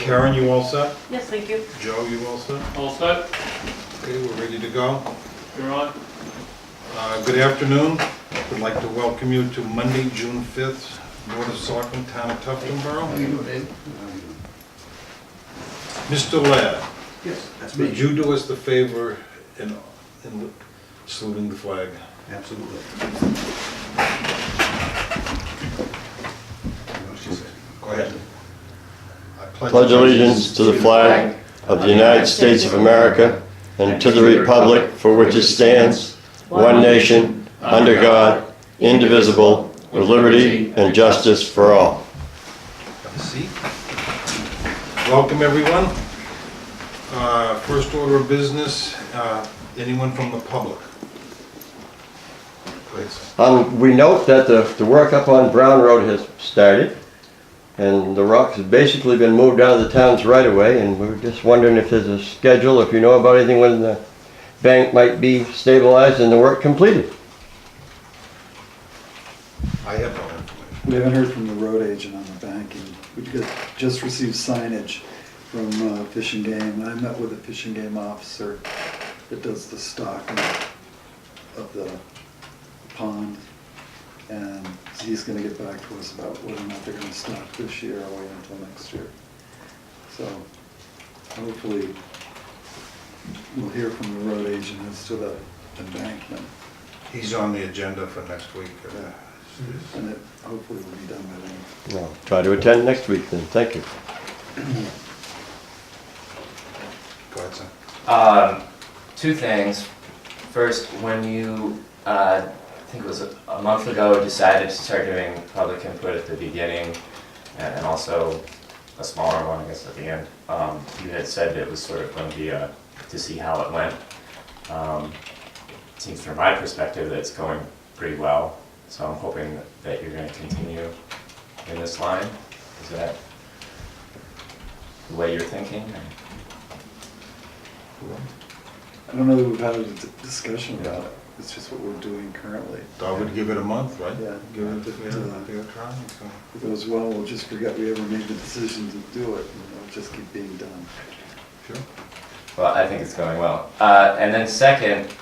Karen, you all set? Yes, thank you. Joe, you all set? All set? Okay, we're ready to go. You're on? Good afternoon. Would like to welcome you to Monday, June 5th, Board of Selectmen, Town of Tuftonboro. How you doing, Dave? Mr. Ladd, Yes, that's me. would you do us the favor in saluting the flag? Absolutely. Go ahead. I Pledge allegiance to the flag of the United States of America and to the republic for which it stands, one nation, under God, indivisible, with liberty and justice for all. Have a seat. Welcome, everyone. First order of business, anyone from the public? Please. We note that the work up on Brown Road has started, and the rock has basically been moved out of the town's right of way, and we're just wondering if there's a schedule, if you know about anything when the bank might be stabilized and the work completed. I have no information. We haven't heard from the road agent on the bank, and we just received signage from Fish and Game. I met with the Fish and Game officer that does the stocking of the pond, and he's gonna get back to us about whether or not they're gonna stock this year or wait until next year. So hopefully we'll hear from the road agent as to the embankment, He's on the agenda for next week. and it hopefully will be done by then. Well, try to attend next week then, thank you. Go ahead, son. Two things. First, when you, I think it was a month ago, decided to start doing public input at the beginning and also a smaller one, I guess, at the end, you had said it was sort of going to be to see how it went. It seems from my perspective that it's going pretty well, so I'm hoping that you're going to continue in this line. Is that the way you're thinking? I don't know that we've had a discussion about it. It's just what we're doing currently. I would give it a month, right? Yeah. Give it a try. So. If it goes well, we'll just forget we ever made the decision to do it, and it'll just keep being done. Sure. Well, I think it's going well. And then second,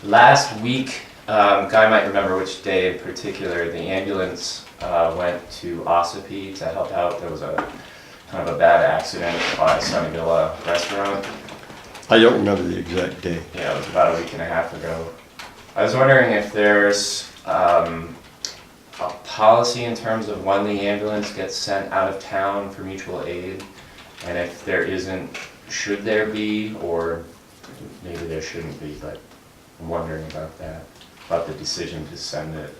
last week, Guy might remember which day in particular, the ambulance went to Ossipee to help out. There was a kind of a bad accident by Sunnyvilla Restaurant. I don't remember the exact day. Yeah, it was about a week and a half ago. I was wondering if there's a policy in terms of when the ambulance gets sent out of town for mutual aid, and if there isn't, should there be, or maybe there shouldn't be, but I'm wondering about that, about the decision to send it.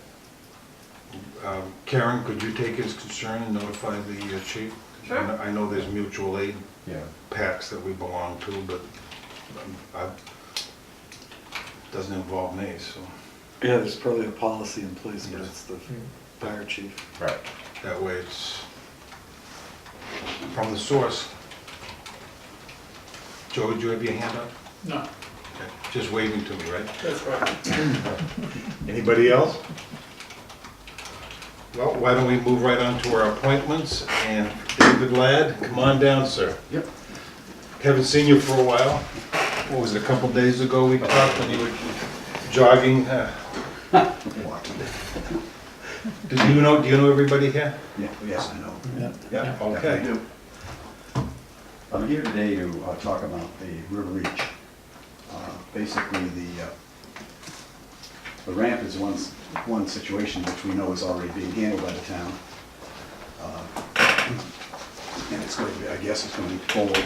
Karen, could you take his concern and notify the chief? Sure. I know there's mutual aid Yeah. packs that we belong to, but doesn't involve me, so Yeah, there's probably a policy in place, but it's the fire chief. Right. that way it's from the source. Joe, did you have your hand up? No, Okay. Just waving to me, right? that's right. Anybody else? Well, why don't we move right on to our appointments, and David Ladd, come on down, sir. Yep. Haven't seen you for a while. What was it, a couple days ago we talked when you were jogging? Do you know everybody here? Yeah, yes, I know. Yeah. Yeah, I okay. do. I'm here today to talk about the River Reach. Basically, the ramp is one situation which we know is already being handled by the town. And it's going to be, I guess it's going to be forward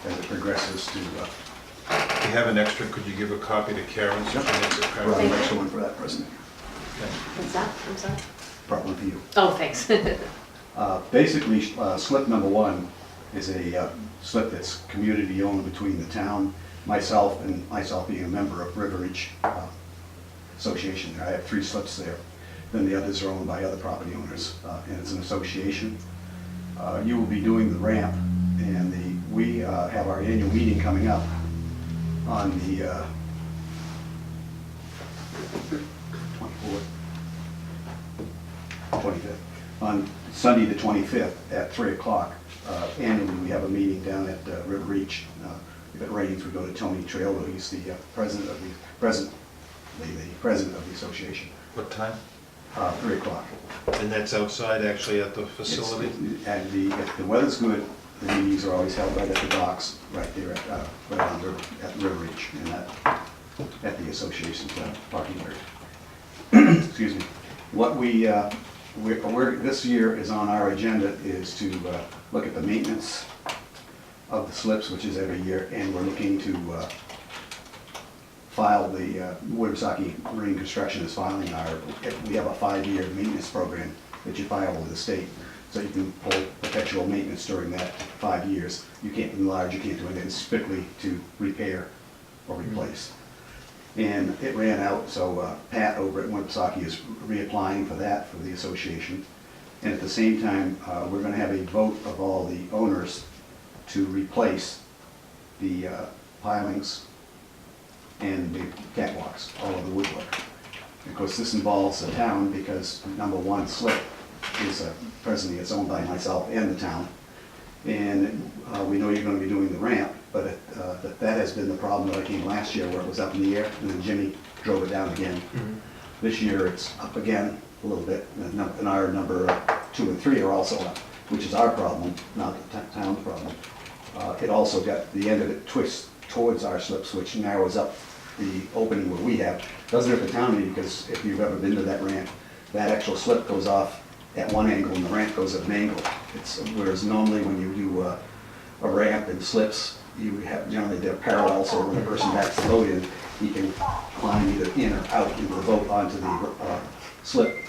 as it progresses to... If you have an extra, could you give a copy to Karen so she makes it Well, kind next one for that person. What's that? I'm sorry. Probably for you. Oh, thanks. Basically, slip number one is a slip that's community owned between the town, myself being a member of River Reach Association. I have 3 slips there. Then the others are owned by other property owners, and it's an association. You will be doing the ramp, and we have our annual meeting coming up on the 24th, 25th. On Sunday, the 25th, at 3 o'clock, annually, we have a meeting down at River Reach. If it rains, we go to Tony Traillo. He's the president of the association. What time? 3 o'clock. And that's outside, actually, at the facility? And if the weather's good, the meetings are always held right at the docks, right there right on at River Reach, and at the association's parking area. Excuse me. What this year is on our agenda is to look at the maintenance of the slips, which is every year, and we're looking to file the Woodbury Marine Construction is filing we have a 5-year maintenance program that you file with the state. So you can hold perpetual maintenance during that 5 years. You can't enlarge, you can't do anything, it's strictly to repair or replace. And it ran out, so Pat over at Woodbury is reapplying for that for the association. And at the same time, we're going to have a vote of all the owners to replace the pilings and the catwalks, all of the woodwork. Of course, this involves the town because number one, slip is presently it's owned by myself and the town. And we know you're going to be doing the ramp, but that has been the problem that I came last year where it was up in the air and then Jimmy drove it down again. This year it's up again a little bit, and our number 2 and 3 are also up, which is our problem, not the town's problem. It also got, the end of it twists towards our slips, which narrows up the opening where we have. Doesn't hurt the town any, because if you've ever been to that ramp, that actual slip goes off at one angle and the ramp goes at an angle. Whereas normally when you do a ramp and slips, you have generally they're parallel, so when the person backs the boat in, he can climb either in or out into the boat onto the slip.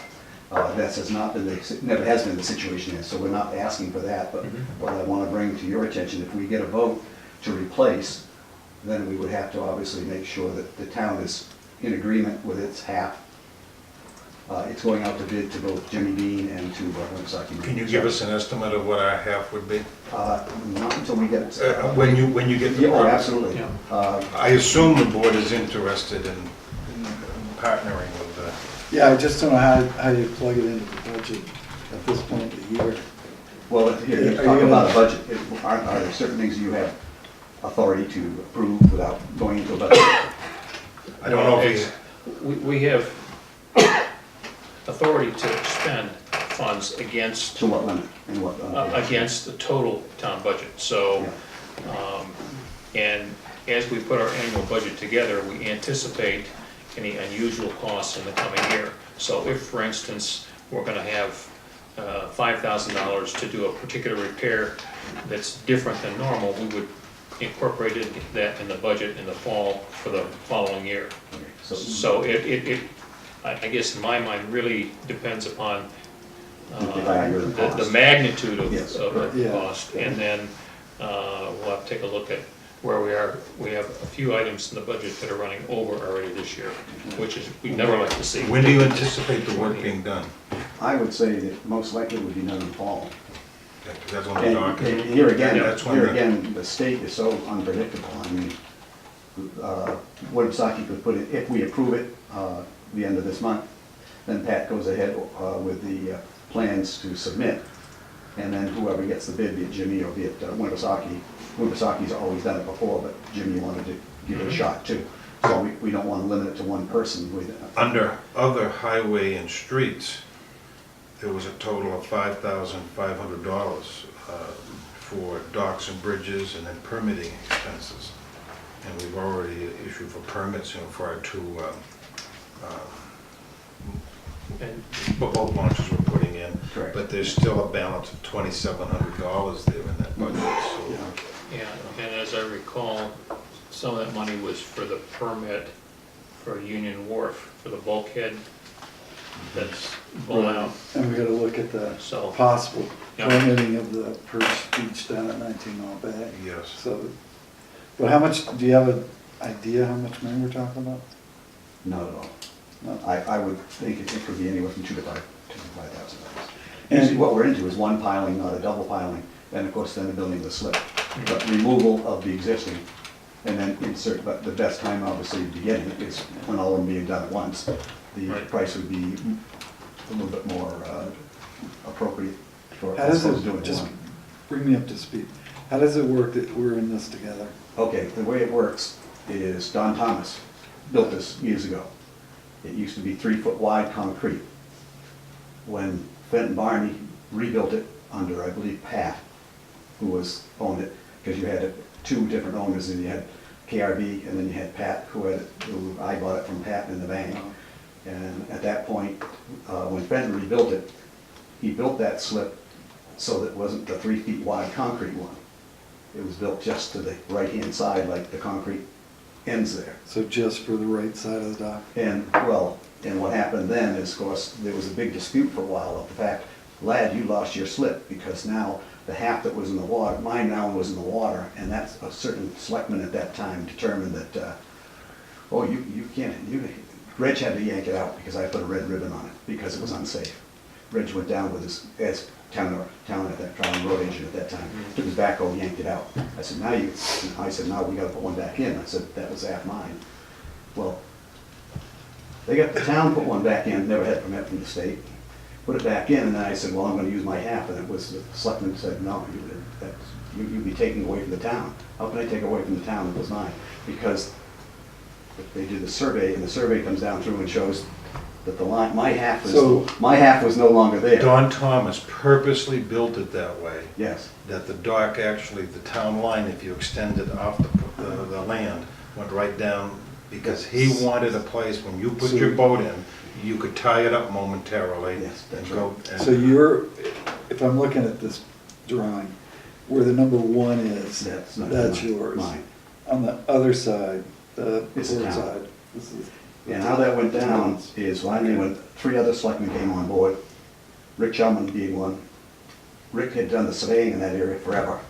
That has not been never has been the situation yet, so we're not asking for that. But what I want to bring to your attention, if we get a vote to replace, then we would have to obviously make sure that the town is in agreement with its half. It's going out to bid to both Jimmy Dean and to Woodbury. Can you give us an estimate of what our half would be? Not until we get... When you get the... Yeah, oh, absolutely. Yeah. I assume the board is interested in partnering with Yeah, I just don't know how you plug it into the budget at this point of the year. Well, here, you talk about a budget. Are there certain things you have authority to approve without going into a budget? I don't know if We have authority to expend funds against, To what limit and what? against the total town budget. So, and as we put our annual budget together, we anticipate any unusual costs in the coming year. So if, for instance, we're gonna have $5,000 to do a particular repair that's different than normal, we would incorporate that in the budget in the fall for the following year. So I guess in my mind, really depends upon the magnitude of the cost. And then we'll have to take a look at where we are. We have a few items in the budget that are running over already this year, which is, we never like to see. when do you anticipate the work being done? I would say that most likely it would be done in the fall. Yeah, 'cause that's when the And dock is. here again, Yeah, the state is so unpredictable. I mean, Woodbury could put it, if we approve it the end of this month, then Pat goes ahead with the plans to submit, and then whoever gets the bid, be it Jimmy or be it Woodbury's always done it before, but Jimmy wanted to give it a shot too. So we don't want to limit it to one person. Under other highway and streets, there was a total of $5,500 for docks and bridges and then permitting expenses. And we've already issued for permits, for our 2 boat launches we're putting in. Correct. But there's still a balance of $2,700 there in that budget, so. Yeah, and as I recall, some of that money was for the permit for Union Wharf, for the bulkhead that's blown out. And we gotta look at the So, possible yeah. permitting of the Perch Beach down at 19 Mile Bay. Yes. So, but how much, do you have an idea how much money we're talking about? Not at all. No. I would think it could be anywhere from $2,000 to $5,000. And- Usually what we're into is one piling, not a double piling, and of course then the building of the slip. But removal of the existing, and then insert, but the best time obviously to begin is when all of them being done at once. The Right. price would be a little bit more appropriate for How us does to do it, it. just bring me up to speed. How does it work that we're in this together? Okay, the way it works is Don Thomas built this years ago. It used to be 3-foot wide concrete. When Fenton Barney rebuilt it under, I believe, Pat, who owned it, because you had two different owners, and you had KRB, and then you had Pat, I bought it from Pat in the bank. And at that point, when Fenton rebuilt it, he built that slip so that it wasn't the 3 feet wide concrete one. It was built just to the right-hand side, like the concrete ends there. So just for the right side of the dock? And what happened then is, of course, there was a big dispute for a while of the fact, lad, you lost your slip, because now the half that was in the water, mine now was in the water, and that's a certain selectman at that time determined that, you can't, Reg had to yank it out because I put a red ribbon on it, because it was unsafe. Reg went down with his, as town at that time, road agent at that time, took his backhoe, yanked it out. I said, now we gotta put one back in. I said, that was half mine. Well, they got the town put one back in, never had a permit from the state, put it back in, and then I said, well, I'm gonna use my half, and it was, the selectman said, no, you'd be taking away from the town. How can I take away from the town that was mine? Because they did the survey, and the survey comes down through and shows that the line, my half was no longer there. Don Thomas purposely built it that way, Yes, that the dock actually, the town line, if you extended off the land, went right down, because he wanted a place, when you put your boat in, you could tie it up momentarily. Yes, and that's go. right. and- So if I'm looking at this drawing, where the number 1 is, That's not that's mine. yours. Mine. On the other side, the It's the port town. side, this is. And how that went down is finally when 3 other selectmen came on board, Rick Chumman being one. Rick had done the surveying in that area forever.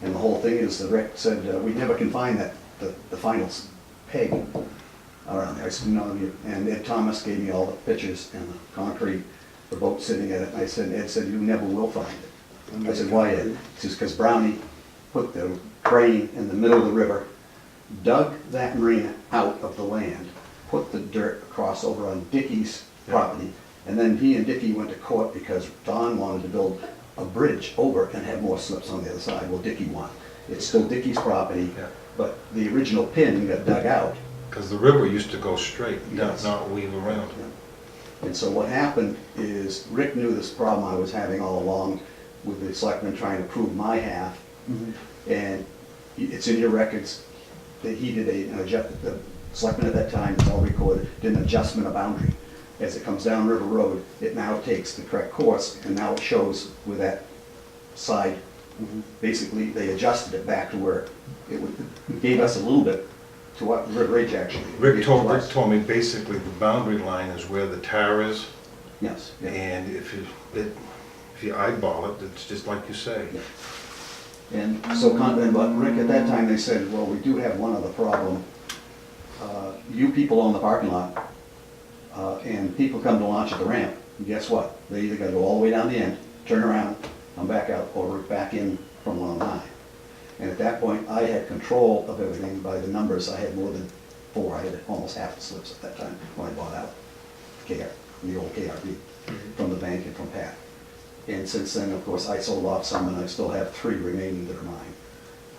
And the whole thing is that Rick said, we never can find the final peg around there. I said, no, and Ed Thomas gave me all the pictures and the concrete, the boat sitting at it. And I said, Ed said, you never will find it. I said, why, Ed? He says, because Brownie put the crane in the middle of the river, dug that marina out of the land, put the dirt across over on Dickie's property, and then he and Dickie went to court because Don wanted to build a bridge over and have more slips on the other side. Well, Dickie won. It's still Dickie's property, Yeah. but the original pin got dug out. Because the river used to go straight, Yes. not weave around. And so what happened is Rick knew this problem I was having all along with the selectmen trying to prove my half. And it's in your records that he did the selectmen at that time, it's all recorded, did an adjustment of boundary. As it comes down River Road, it now takes the correct course, and now it shows where that side, basically, they adjusted it back to where it gave us a little bit to what River Ridge actually. Rick gave told to us. me basically the boundary line is where the tar is, Yes, yeah. and if you eyeball it, it's just like you say. Yeah. And so, but Rick, at that time, they said, well, we do have one other problem. You people own the parking lot, and people come to launch at the ramp, and guess what? They either gotta go all the way down the end, turn around, come back out, or back in from 109. And at that point, I had control of everything by the numbers. I had more than 4, I had almost half the slips at that time when I bought out the old KRB, from the bank and from Pat. And since then, of course, I sold off some, and I still have 3 remaining that are mine.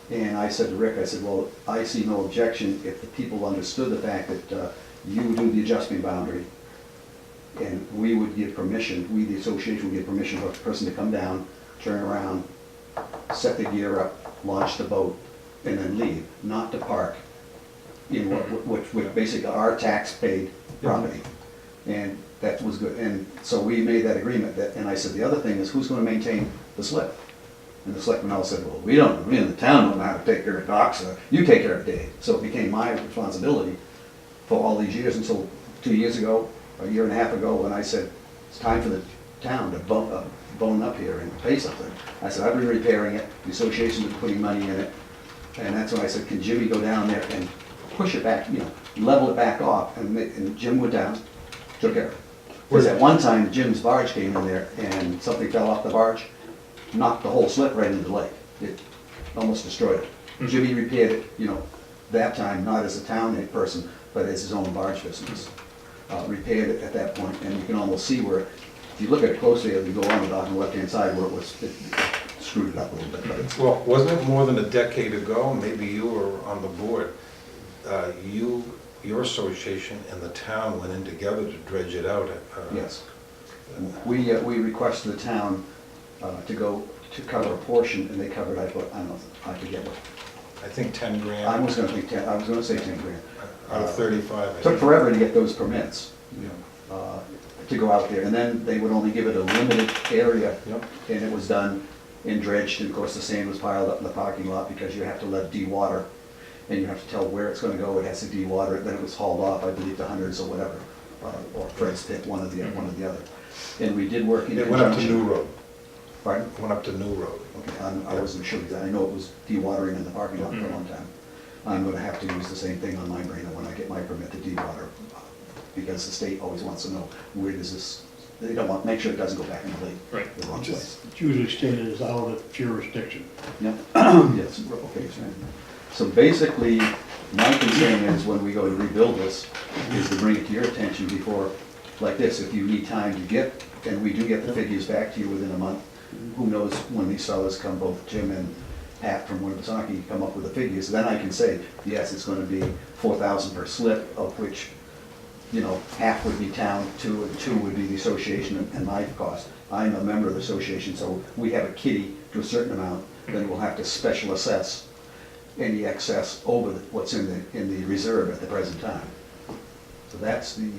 And I said to Rick, I said, well, I see no objection if the people understood the fact that you would do the adjustment boundary, and we would give permission, we, the association, would give permission for a person to come down, turn around, set the gear up, launch the boat, and then leave, not to park in what basically our tax-paid property. And that was good. And so we made that agreement, and I said, the other thing is, who's going to maintain the slip? And the selectmen all said, well, we in the town don't know how to take care of docks, you take care of it, Dave. So it became my responsibility for all these years until 2 years ago, a year and a half ago, when I said, it's time for the town to bone up here and pay something. I said, I've been repairing it, the association's been putting money in it, and that's when I said, can Jimmy go down there and push it back, level it back off, and Jim went down, took care of it. Because at one time, Jim's barge came in there, and something fell off the barge, knocked the whole slip right into the lake. It almost destroyed it. Jimmy repaired it, that time, not as a town person, but as his own barge business. Repaired it at that point, and you can almost see where if you look at it closely, as you go on the dock on the left-hand side where it screwed it up a little bit, but it's, Well, wasn't it more than a decade ago, maybe you were on the board, your association and the town went in together to dredge it out? yes. We requested the town to go to cover a portion, and they covered, I don't know, I forget what. I think 10 grand. I was gonna say 10 grand. Out of 35, I Took think. forever to get those permits Yeah. to go out there, and then they would only give it a limited area, Yep. and it was done and dredged, and of course the sand was piled up in the parking lot because you have to let de-water, and you have to tell where it's gonna go, it has to de-water it, then it was hauled off, I believe, to Hundreds or whatever, or Fred's Pit, one or the other. And we did work in It went up to conjunction. New Road. Pardon? It went up to New Road. Okay, I wasn't sure, because I know it was de-watering in the parking lot for a long time. I'm gonna have to use the same thing on my brainer when I get my permit to de-water, because the state always wants to know, where does this, they don't want, make sure it doesn't go back in the lake. Right. The wrong place. It's usually stated as out of jurisdiction. Yep, yes, okay, so, so basically, my concern is when we go to rebuild this, is to bring it to your attention before, like this, if you need time to get, and we do get the figures back to you within a month, who knows when these fellows come, both Jim and Pat from Winnipesaukee come up with the figures, then I can say, yes, it's gonna be 4,000 per slip, of which, you know, half would be town, two would be the association and my cost. I'm a member of the association, so we have a kitty to a certain amount, then we'll have to special assess any excess over what's in the reserve at the present time. So that's the,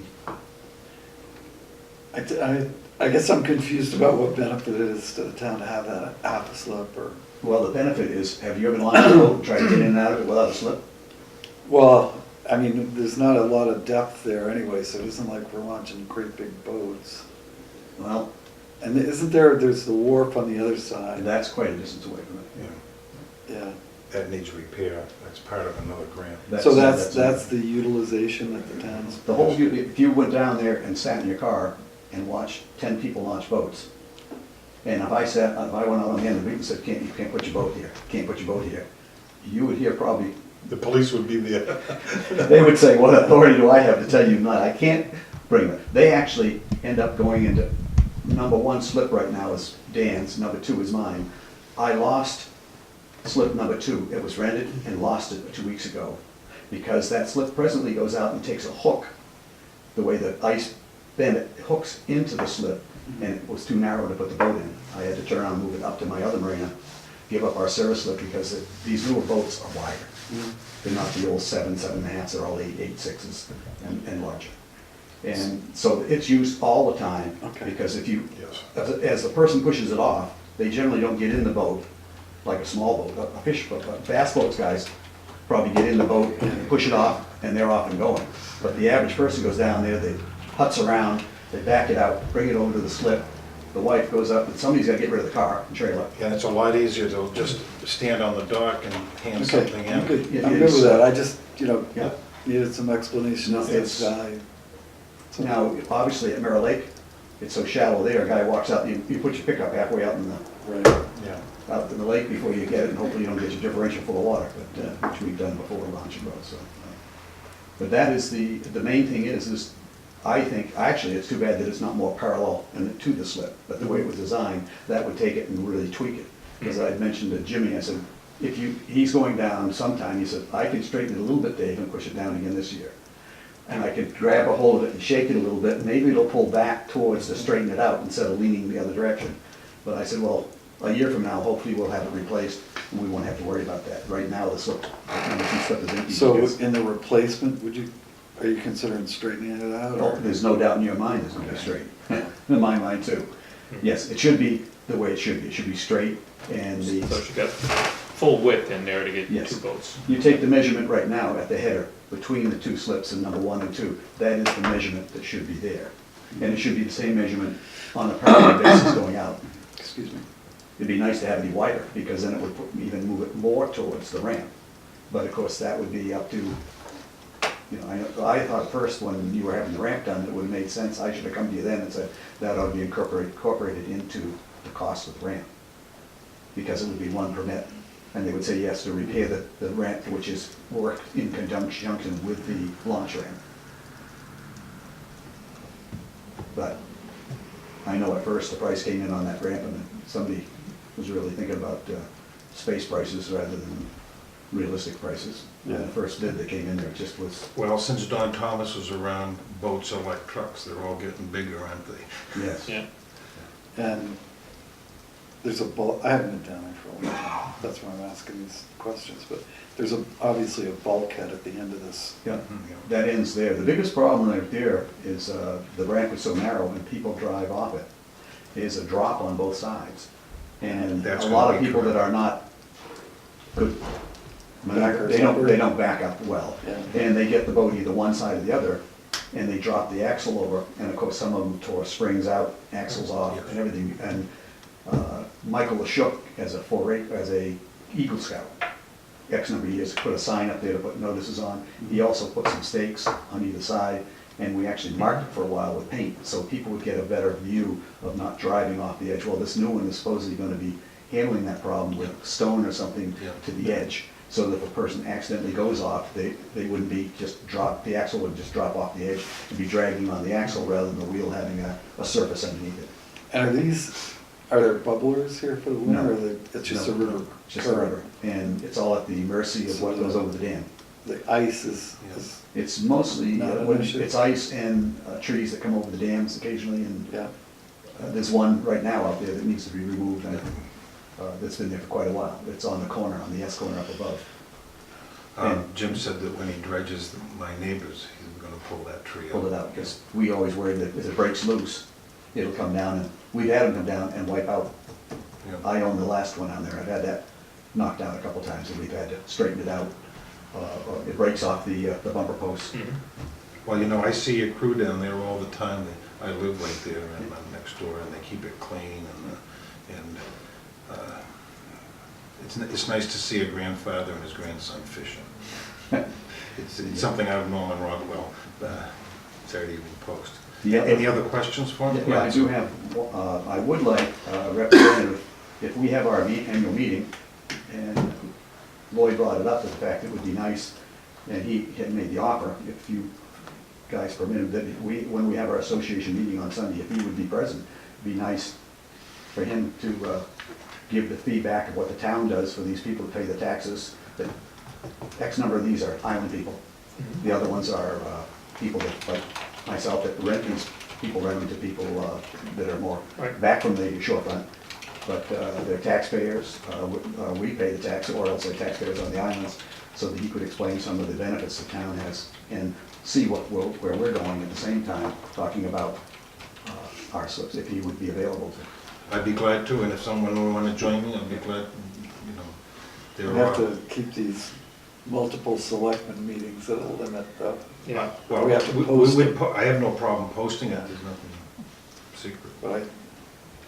I guess I'm confused about what benefit it is to the town to have that half a slip or, well, the benefit is, have you ever launched a boat and tried to get in and out of it without a slip? well, I mean, there's not a lot of depth there anyway, so it isn't like we're launching great big boats. Well, And there's the wharf on the other side. that's quite a distance away from it. Yeah. Yeah. That needs repair. That's part of another grant. So that's the utilization that the town's. The whole, if you went down there and sat in your car and watched 10 people launch boats, and if I went out on the end of the week and said, you can't put your boat here, can't put your boat here, you would hear probably, The police would be there. they would say, what authority do I have to tell you not? I can't bring them. They actually end up going into, number one slip right now is Dan's, number two is mine. I lost slip number two. It was rented and lost it 2 weeks ago because that slip presently goes out and takes a hook. The way the ice bend it hooks into the slip, and it was too narrow to put the boat in. I had to turn around and move it up to my other marina, give up our service slip because these newer boats are wider. They're not the old 7.5s, they're all 8.6s and larger. And so it's used all the time. Okay. Because if you, Yes. as the person pushes it off, they generally don't get in the boat like a small boat, a fish boat. Bass boats guys probably get in the boat and push it off and they're off and going. But the average person goes down there, they putz around, they back it out, bring it over to the slip. The wife goes up, and somebody's got to get rid of the car and trailer. And it's a lot easier to just stand on the dock and hand Okay, something I'm in. good, Yeah, I'm good it's, with that, I just, Yeah. needed some explanation No, as to its it's- value. Now, obviously at Mirror Lake, it's so shallow there, a guy walks out, you put your pickup halfway out in the, Right, Yeah. out in the lake before you get it, and hopefully you don't get your differential full of water, but, which we've done before launching boats, so. But that is the main thing is I think, actually, it's too bad that it's not more parallel to the slip, but the way it was designed, that would take it and really tweak it. Because I had mentioned to Jimmy, I said, he's going down sometime, he said, I can straighten it a little bit, Dave, and push it down again this year. And I could grab a hold of it and shake it a little bit, maybe it'll pull back towards to straighten it out instead of leaning the other direction. But I said, well, a year from now, hopefully we'll have it replaced, and we won't have to worry about that. Right now, the slip, number two slip is empty. so because- in the replacement, are you considering straightening it out? Oh, or- there's no doubt in your mind it's gonna be straight. In my mind too. Yes, it should be the way it should be. It should be straight and So the, you got full width in there to get Yes. two boats. you take the measurement right now at the header between the two slips in number one and two. That is the measurement that should be there. And it should be the same measurement on a parallel basis going out. Excuse me. It'd be nice to have it be wider because then it would even move it more towards the ramp. But of course, that would be up to, you know, I thought first when you were having the ramp done, it would have made sense. I should have come to you then and said that ought to be incorporated into the cost of the ramp. Because it would be one permit. And they would say yes to repair the ramp, which is worked in conjunction with the launch ramp. But I know at first the price came in on that ramp and somebody was really thinking about space prices rather than realistic prices. When the first bid that came in there, it just was, Well, since Don Thomas was around, boats are like trucks, they're all getting bigger, aren't they? yes. Yeah, And there's a bulk, I haven't been down there for a long time, that's why I'm asking these questions, but there's obviously a bulkhead at the end of this. Yeah, that ends there. The biggest problem right there is the ramp is so narrow and people drive off it. There's a drop on both sides. And That's a lot gonna of be people that correct. are not good, Backers they upper. don't back up well. Yeah. And they get the boat either one side or the other, and they drop the axle over, and of course, some of them tore springs out, axles off, and everything. And Michael LaShook, as a Eagle Scout, X number of years, put a sign up there to put notices on. He also put some stakes on either side, and we actually marked it for a while with paint, so people would get a better view of not driving off the edge. Well, this new one is supposedly gonna be handling that problem with stone or something Yeah. to the edge, so that if a person accidentally goes off, they wouldn't be just drop, the axle would just drop off the edge and be dragging on the axle rather than the wheel having a surface underneath it. And are there bubblers here for the winter, No. or it's just a No, river? Just the river, and it's all at the mercy of what goes over the dam. The ice is, It's mostly, Not an issue. it's ice and trees that come over the dams occasionally, and yeah, there's one right now out there that needs to be removed, and that's been there for quite a while. It's on the corner, on the S corner up above. Jim said that when he dredges my neighbors, he's gonna pull that tree Pull it out. out, because we always worry that if it breaks loose, it'll come down, and we've had them come down and wipe out. Yeah. I own the last one on there. I've had that knocked down a couple times, and we've had to straighten it out. Or it breaks off the bumper post. mhm. Well, you know, I see a crew down there all the time. I live right there and I'm next door, and they keep it clean, and it's nice to see a grandfather and his grandson fishing. It's something out of Norman Rockwell, Saturday Evening Post. Yeah. Any other questions for me? Yeah, I do have, I would like a representative, if we have our annual meeting, and Lloyd brought it up, the fact it would be nice, and he had made the offer, if you guys permitted, that when we have our association meeting on Sunday, if he would be present, it'd be nice for him to give the feedback of what the town does for these people to pay the taxes. That X number of these are island people. The other ones are people that, like myself, that rent these, people renting to people that are more Right. back from the shorefront. But they're taxpayers, we pay the tax, or else they're taxpayers on the islands, so that he could explain some of the benefits the town has and see where we're going at the same time, talking about our slips, if he would be available to. I'd be glad to, and if someone would want to join me, I'd be glad, you know. we There have are, to keep these multiple selectmen meetings at a limit, though. Yeah, well, we have to post would it. I have no problem posting it, there's nothing secret. But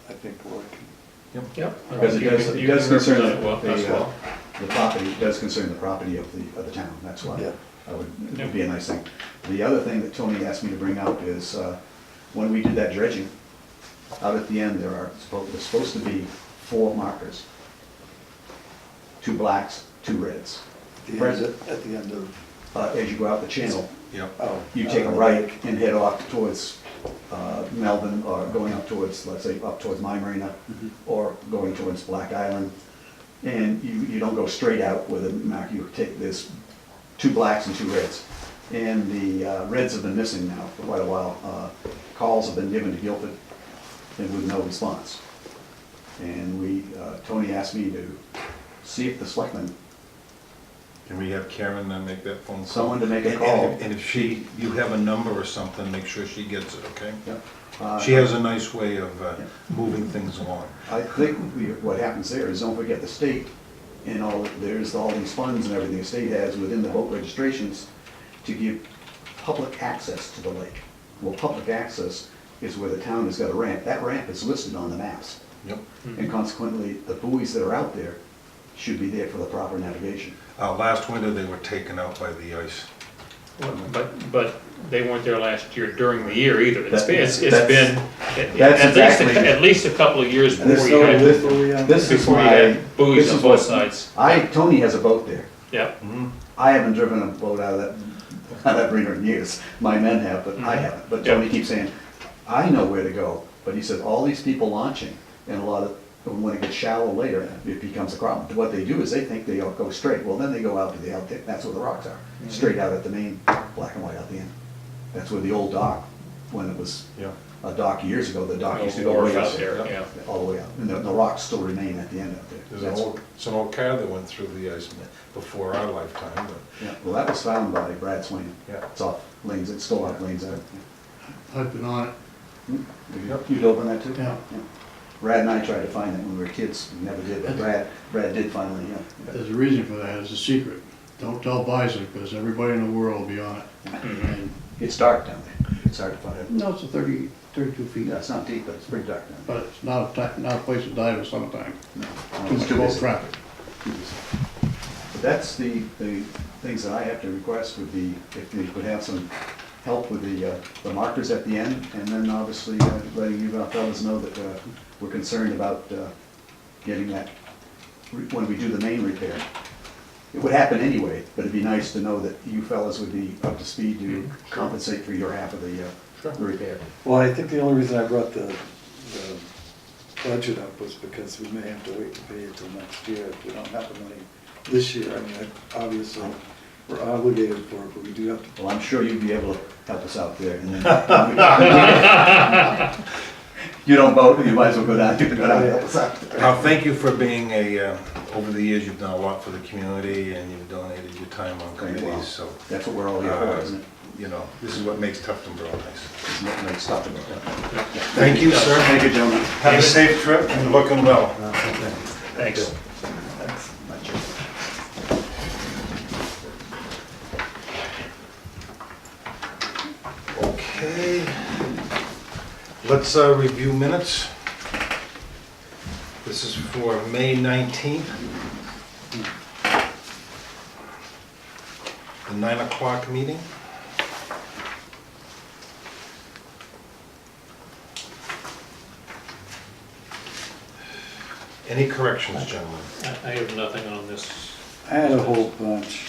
I think Lloyd can. yeah. Because it You does, can- it you does can concern represent it well, as well. the property, it does concern the property of the town, that's why. Yeah. It would be a nice thing. The other thing that Tony asked me to bring up is, when we did that dredging, out at the end, there's supposed to be 4 markers. 2 blacks, 2 reds. At the end of, As you go out the channel, Yep. oh. you take a right and head off towards Melbourne, or going up towards, let's say, up towards My Marina, or going towards Black Island. And you don't go straight out with a mark, you take this 2 blacks and 2 reds. And the reds have been missing now for quite a while. Calls have been given to Guilford, and with no response. And Tony asked me to see if the selectmen, Can we have Karen make that phone call? someone to make a And- call. And if you have a number or something, make sure she gets it, okay? Yeah. She has a nice way of moving things along. I think what happens there is, don't forget the state, and there's all these funds and everything the state has within the boat registrations to give public access to the lake. Well, public access is where the town has got a ramp. That ramp is listed on the maps. Yep. And consequently, the buoys that are out there should be there for the proper navigation. Last winter, they were taken out by the ice. But they weren't there last year during the year either. It's That's- been that's exactly- at least a couple of years And there's before you no had, lift where we are? This is before you my, had buoys this on is both what, sides. Tony has a boat there. Yeah, I haven't driven a boat out of that marina in years. My men have, but I haven't. But Tony keeps saying, I know where to go. But he said, all these people launching, and a lot of, when it gets shallow later, it becomes a problem. What they do is they think they all go straight. Well, then they go out to the outtake, that's where the rocks are, straight out at the main, black and white out the end. That's where the old dock, when it was Yeah. a dock years ago, the dock Old used to go wharf way out out there, there. yeah. All the way out, and the rocks still remain at the end out there. It's an old car that went through the ice before our lifetime, but, Yeah, well, that was found by Brad Swain. yeah. It's off lanes, it's still off lanes out. I've been on it, You dove on that too? yeah. Brad and I tried to find it when we were kids, we never did, but Brad did finally, yeah. There's a reason for that, it's a secret. Don't tell Bison, because everybody in the world will be on it. And, It's dark down there, it's hard to find it. no, it's a 32 feet, Yeah, it's not deep, but it's pretty dark down there. but it's not a place to dive in summertime. No, Too it's much too boat busy. traffic. But that's the things that I have to request would be if you could have some help with the markers at the end, and then obviously letting you fellas know that we're concerned about getting that, when we do the main repair. It would happen anyway, but it'd be nice to know that you fellas would be up to speed to compensate for your half of the repair. Well, I think the only reason I brought the budget up was because we may have to wait to pay it till next year if we don't have the money this year. I mean, obviously, we're obligated for it, but we do have to. Well, I'm sure you'd be able to help us out there, and then. You don't vote, you might as well go down and help us out. Now, thank you for being over the years, you've done a lot for the community, and you've donated your time on committees, so, That's what we're all here for, isn't it? you know, this is what makes Tuftonboro nice. Isn't it? Nice stuff about that. Thank you, sir. Thank you, gentlemen. Have a safe trip, and looking well. Thanks. Thanks. Not sure. Okay, let's review minutes. This is for May 19th. The 9 o'clock meeting. Any corrections, gentlemen? I have nothing on this. I had a whole bunch,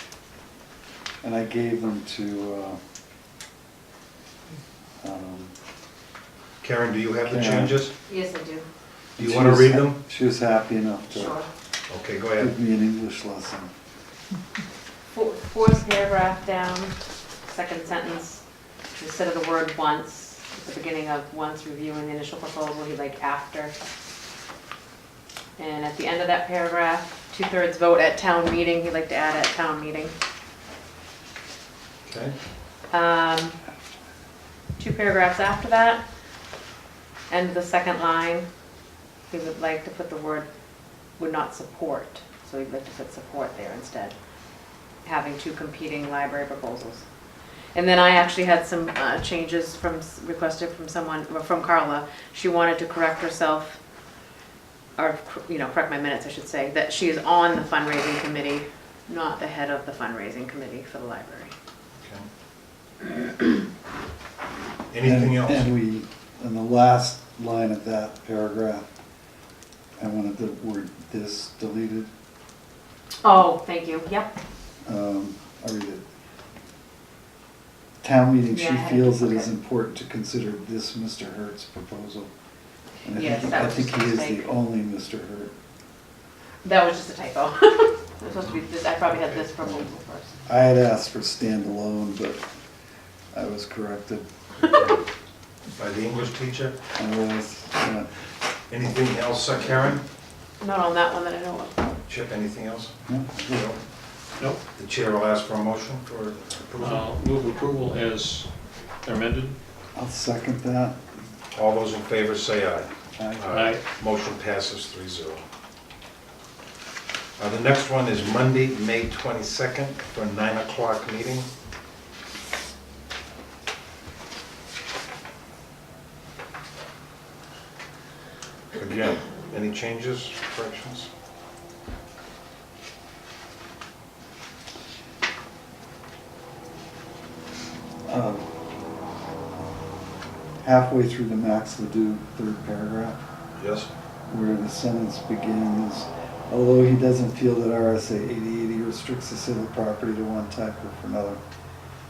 and I gave them to, Karen, do you have the Karen. changes? Yes, I do. Do you want to read them? She was happy enough to Sure. Okay, go ahead. give me an English lesson. Fourth paragraph down, second sentence, instead of the word once, at the beginning of once reviewing the initial proposal, he'd like after. And at the end of that paragraph, 2/3 vote at town meeting, he'd like to add at town meeting. Okay. 2 paragraphs after that, end of the second line, he would like to put the word would not support, so he'd like to put support there instead, having 2 competing library proposals. And then I actually had some changes requested from someone, or from Carla. She wanted to correct herself, or, correct my minutes, I should say, that she is on the fundraising committee, not the head of the fundraising committee for the library. Okay. Anything else? And we, in the last line of that paragraph, I wanted the word "this" deleted. Oh, thank you, yep. I'll read it. Town meeting, she Yeah, feels it is okay. important to consider this Mr. Hurt's proposal. And Yes, that I was think just he a is mistake. the only Mr. Hurt. That was just a typo. It was supposed to be this, I probably had this proposal first. I had asked for standalone, but I was corrected. By the English teacher? I was, Anything else, Karen? Not on that one that I know of. Chip, anything else? no. No? Nope. The chair will ask for a motion for approval. Move approval as amended. I'll second that. All those in favor say aye. Aye. Motion passes 3-0. The next one is Monday, May 22nd, for a 9 o'clock meeting. Again, any changes, corrections? Halfway through the Max Ledoux third paragraph, Yes? where the sentence begins, although he doesn't feel that RSA 8080 restricts the sale of property to one type or for another,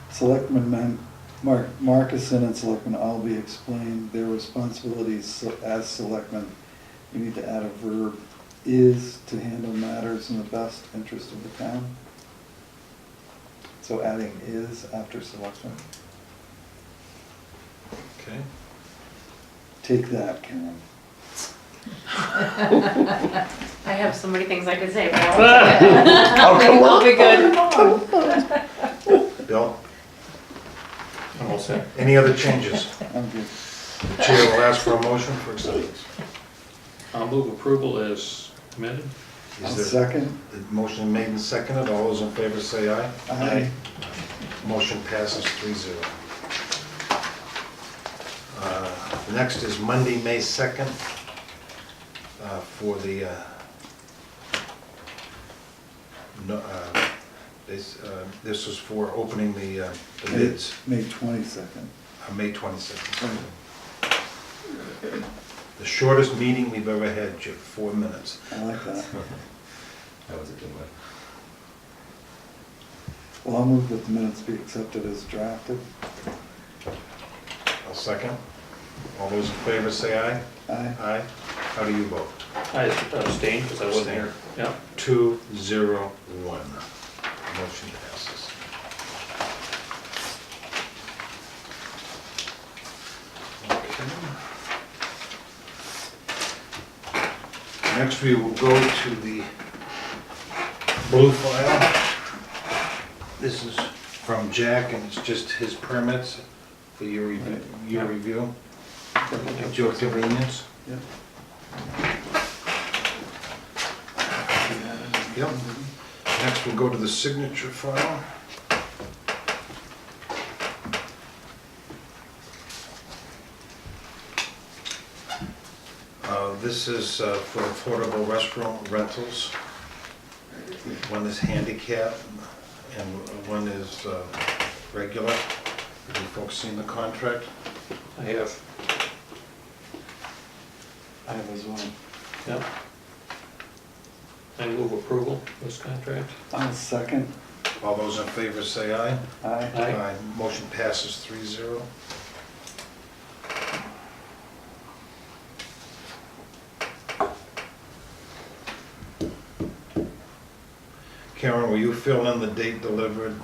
selectmen Marcus and Selectmen, all be explained their responsibilities as selectmen. You need to add a verb, is to handle matters in the best interest of the town. So adding is after selectmen. Okay. Take that, Karen. I have so many things I could say, but Oh, come I'll on. be good. Bill, I'm all set. any other changes? I'm good. The chair will ask for a motion for acceptance. I'll move approval as amended. I'll Is there, second. the motion made and seconded, all those in favor say aye. Aye. Motion passes 3-0. Next is Monday, May 2nd, for the, this is for opening the bids, May 22nd. May 22nd. The shortest meeting we've ever had, Chip, 4 minutes. I like that. That was a good one. Well, I'll move that the minutes be accepted as drafted. I'll second. All those in favor say aye. Aye. Aye. How do you vote? I abstained because I wasn't here. Yeah. 2-0-1. Motion passes. Okay. Next, we will go to the blue file. This is from Jack, and it's just his permits for your review, at your convenience. Yep. Yep. Next, we'll go to the signature file. This is for affordable restaurant rentals. One is handicap and one is regular. Have you folks seen the contract? I have. I have as well. Yep. I move approval of this contract. I'll second. All those in favor say aye. Aye. Aye. Motion passes 3-0. Karen, will you fill in the date delivered,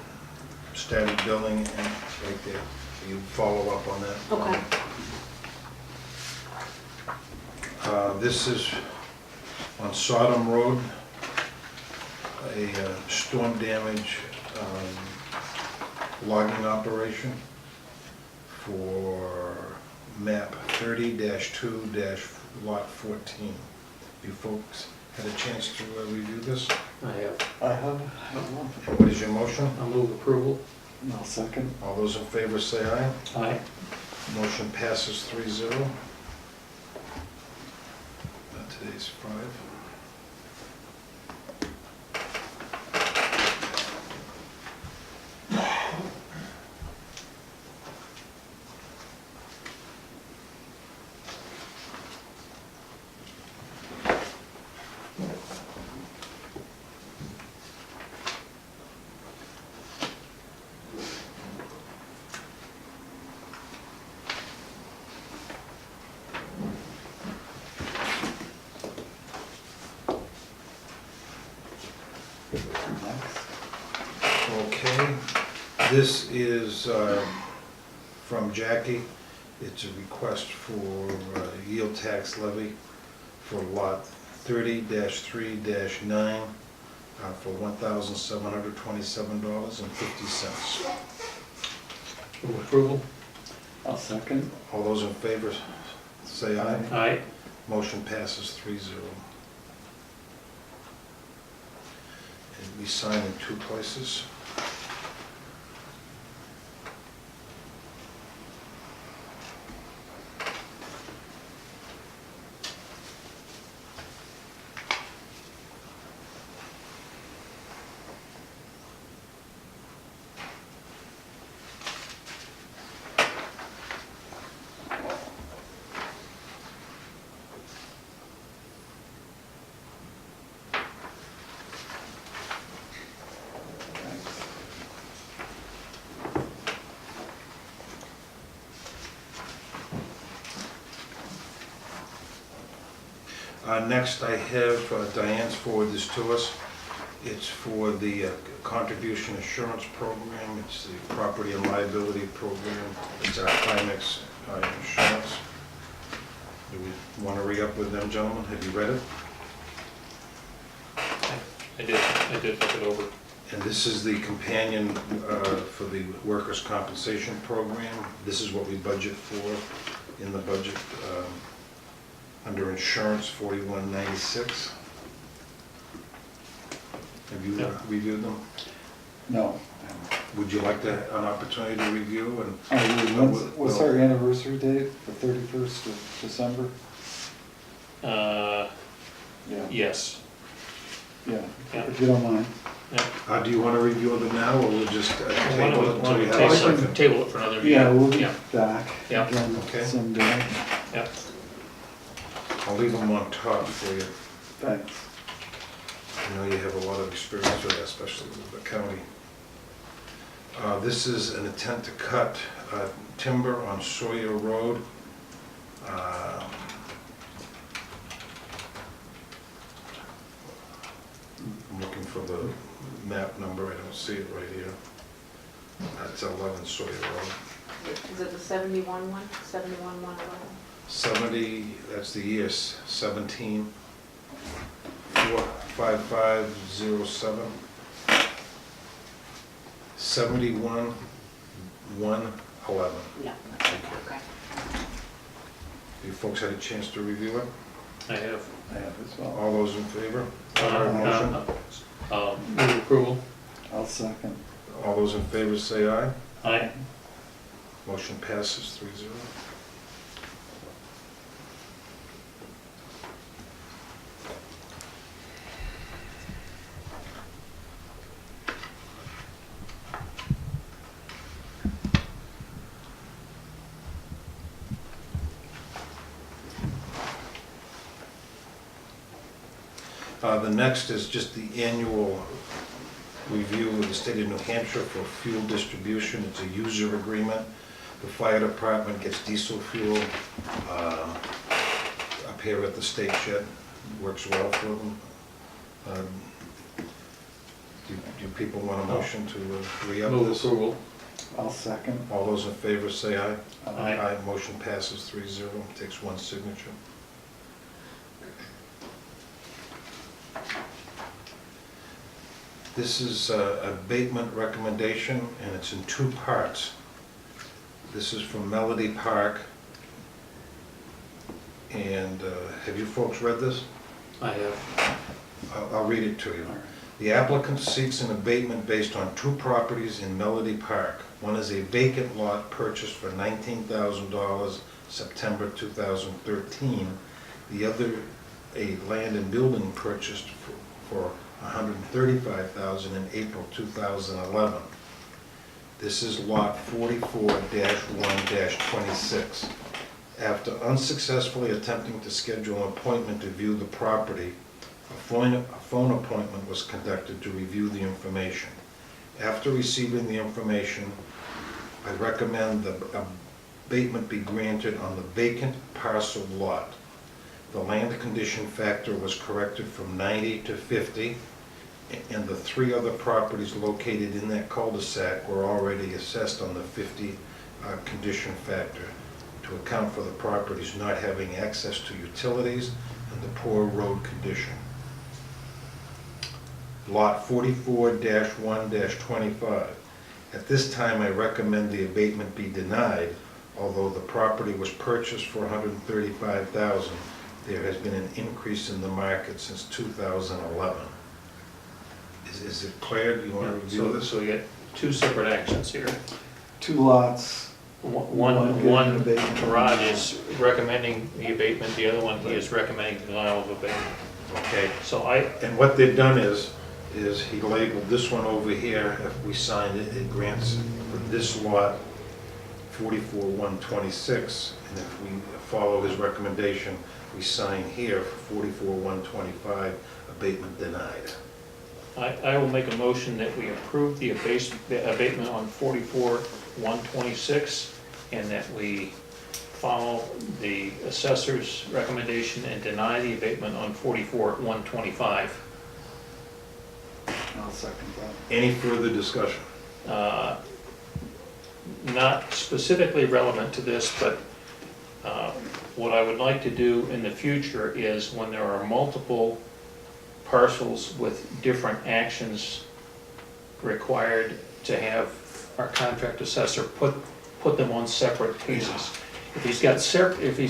static billing, and right there? Will you follow up on that? Okay. This is on Sodom Road, a storm damage logging operation for map 30-2-lot 14. You folks had a chance to review this? I have. I have. And what is your motion? I'll move approval. I'll second. All those in favor say aye. Aye. Motion passes 3-0. Today's 5. Okay, this is from Jackie. It's a request for yield tax levy for lot 30-3-9 for $1,727.50. Move approval. I'll second. All those in favor say aye. Aye. Motion passes 3-0. And we sign in 2 places. Next, I have Diane's forward this to us. It's for the contribution assurance program. It's the property and liability program. It's our PRIMEX insurance. Do we want to re-up with them, gentlemen? Have you read it? I did look it over. And this is the companion for the workers' compensation program. This is what we budget for in the budget under insurance, 4196. Have you No. reviewed them? No. Would you like an opportunity to review and? What's our anniversary date? The 31st of December? Yeah, Yes. yeah, Yeah. if you don't mind. Yeah. Do you want to review them now, or we'll just Why table it until we have table it? something? Table it for another meeting. Yeah, we'll be Yeah. back Yeah. again Okay. someday. Yep. I'll leave them on top for you. Thanks. I know you have a lot of experience with that, especially with the county. This is an intent to cut timber on Sawyer Road. I'm looking for the map number, I don't see it right here. That's 11 Sawyer Road. Is it the 71 one? 71 111? 70, that's the year, 17, 45507. 71 111. Yeah. Okay. You folks had a chance to review it? I have. I have as well. All those in favor? Motion? Move approval. I'll second. All those in favor say aye. Aye. Motion passes 3-0. The next is just the annual review of the state of New Hampshire for fuel distribution. It's a user agreement. The fire department gets diesel fuel up here at the state shed. Works well for them. Do people want a motion to re-up Move this? approval. I'll second. All those in favor say aye. Aye. Motion passes 3-0. Takes one signature. This is a abatement recommendation, and it's in two parts. This is from Melody Park. And have you folks read this? I have. I'll read it to you. The applicant seeks an abatement based on two properties in Melody Park. One is a vacant lot purchased for $19,000 September 2013. The other, a land and building purchased for $135,000 in April 2011. This is lot 44-1-26. After unsuccessfully attempting to schedule an appointment to view the property, a phone appointment was conducted to review the information. After receiving the information, I recommend the abatement be granted on the vacant parcel lot. The land condition factor was corrected from 90 to 50, and the three other properties located in that cul-de-sac were already assessed on the 50 condition factor to account for the properties not having access to utilities and the poor road condition. Lot 44-1-25. At this time, I recommend the abatement be denied, although the property was purchased for $135,000. There has been an increase in the market since 2011. Is it clear? Do you want to review this? So we get two separate actions here. Two lots. One, abatement. Rod is recommending the abatement, the other one, he is recommending denial of abatement. Okay. So And what they've done is he labeled this one over here, if we sign it, it grants for this lot 44-126, and if we follow his recommendation, we sign here for 44-125, abatement denied. I will make a motion that we approve the abatement on 44-126, and that we follow the assessor's recommendation and deny the abatement on 44-125. I'll second that. Any further discussion? Not specifically relevant to this, but what I would like to do in the future is when there are multiple parcels with different actions required, to have our contract assessor put them on separate pieces. If he's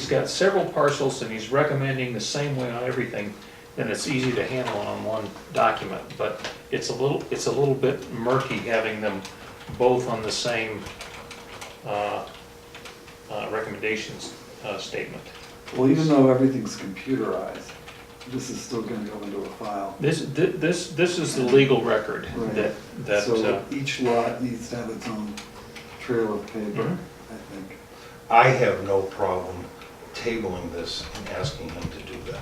got several parcels and he's recommending the same way on everything, then it's easy to handle on one document. But it's a little bit murky having them both on the same recommendations statement. Well, even though everything's computerized, this is still gonna go into a file. This is the legal record Right. that So each lot needs to have its own trail of paper, Mhm. I think. I have no problem tabling this and asking him to do that.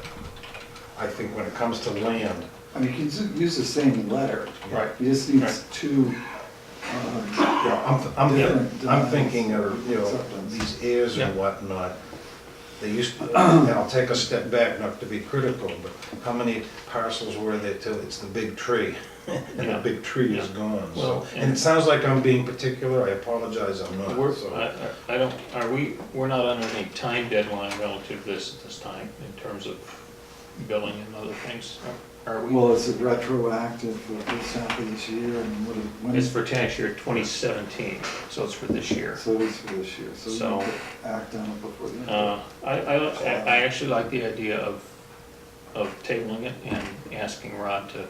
I think when it comes to land, I mean, you can use the same letter. right. You just need Right. two, different, I'm thinking of, acceptance. these heirs Yeah. and whatnot. They used to, and I'll take a step back, not to be critical, but how many parcels were there till it's the big tree? And the Yeah. big tree is Yeah. gone, so. Well, And it sounds like I'm being particular, I apologize, I'm not, We're, so. I don't, we're not under any time deadline relative to this at this time in terms of billing and other things, are we? well, is it retroactive for the first half of this year, and when It's is, for tax year 2017, so it's for this year. so it is for this year, so we So, need to act on it before the end. I actually like the idea of tabling it and asking Rod to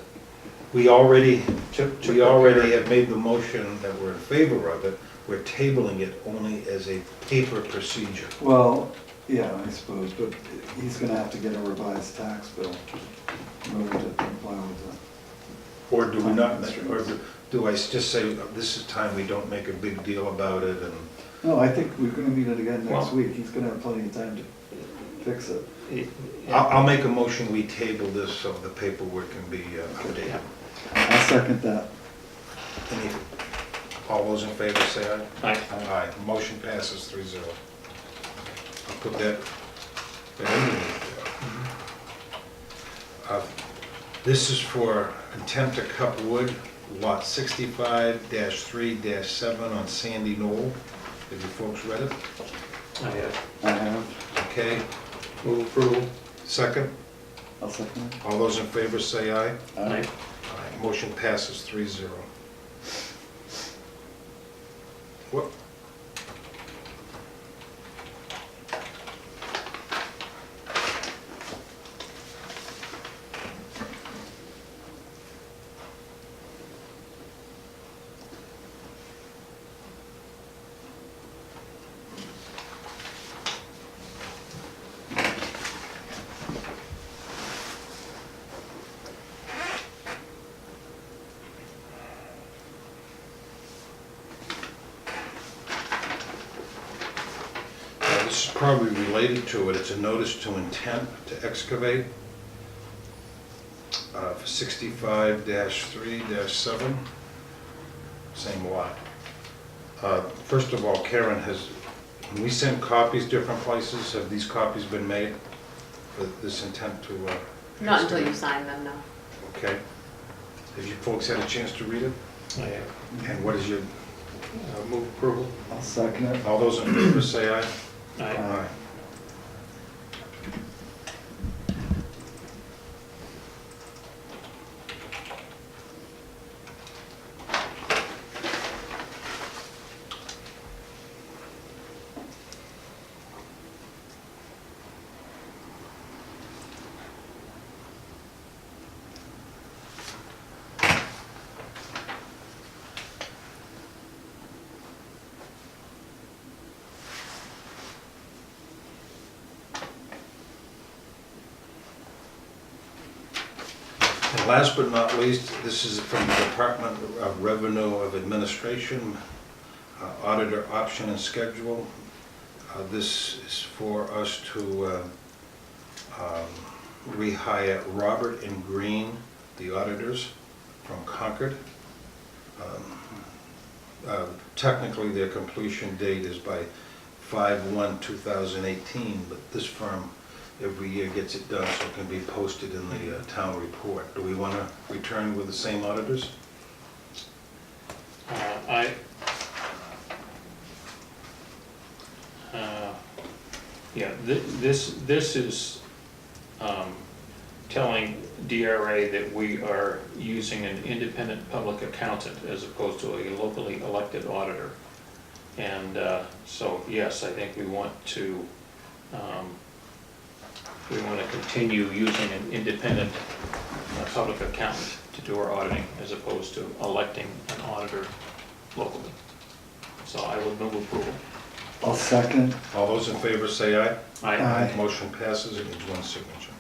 We already prepare. have made the motion that we're in favor of it, we're tabling it only as a paper procedure. Well, yeah, I suppose, but he's gonna have to get a revised tax bill in order to comply with Or do we not, Time or do I just say, this is time we don't make a big deal about it, and that. No, I think we're gonna meet it again next Well- week, he's gonna have plenty of time to fix it. I'll make a motion, we table this so the paperwork can be updated. I'll second that. Any, all those in favor say aye? Aye. Aye, motion passes 3-0. I'll put that underneath there. This is for intent to cut wood, lot 65-3-7 on Sandy Knoll. Have you folks read it? I have. I have, Okay, Move approval. second, I'll second it. all those in favor say aye. Aye. Aye, motion passes 3-0. What? This is probably related to it. It's a notice to intent to excavate for 65-3-7, same lot. First of all, Karen, when we send copies different places, have these copies been made for this intent to? Not until you excavate? sign them, no. Okay. Have you folks had a chance to read it? I have. And what is your, Move approval. I'll second it. all those in favor say aye? Aye. Aye. And last but not least, this is from the Department of Revenue of Administration, auditor option and schedule. This is for us to rehire Robert and Green, the auditors from Concord. Technically, their completion date is by 5/1/2018, but this firm every year gets it done so it can be posted in the town report. Do we want to return with the same auditors? Yeah, this is telling DRA that we are using an independent public accountant as opposed to a locally elected auditor. And so, yes, I think we want to continue using an independent public accountant to do our auditing as opposed to electing an auditor locally. So I would move approval. I'll second. All those in favor say aye. Aye. Motion passes, it needs one signature.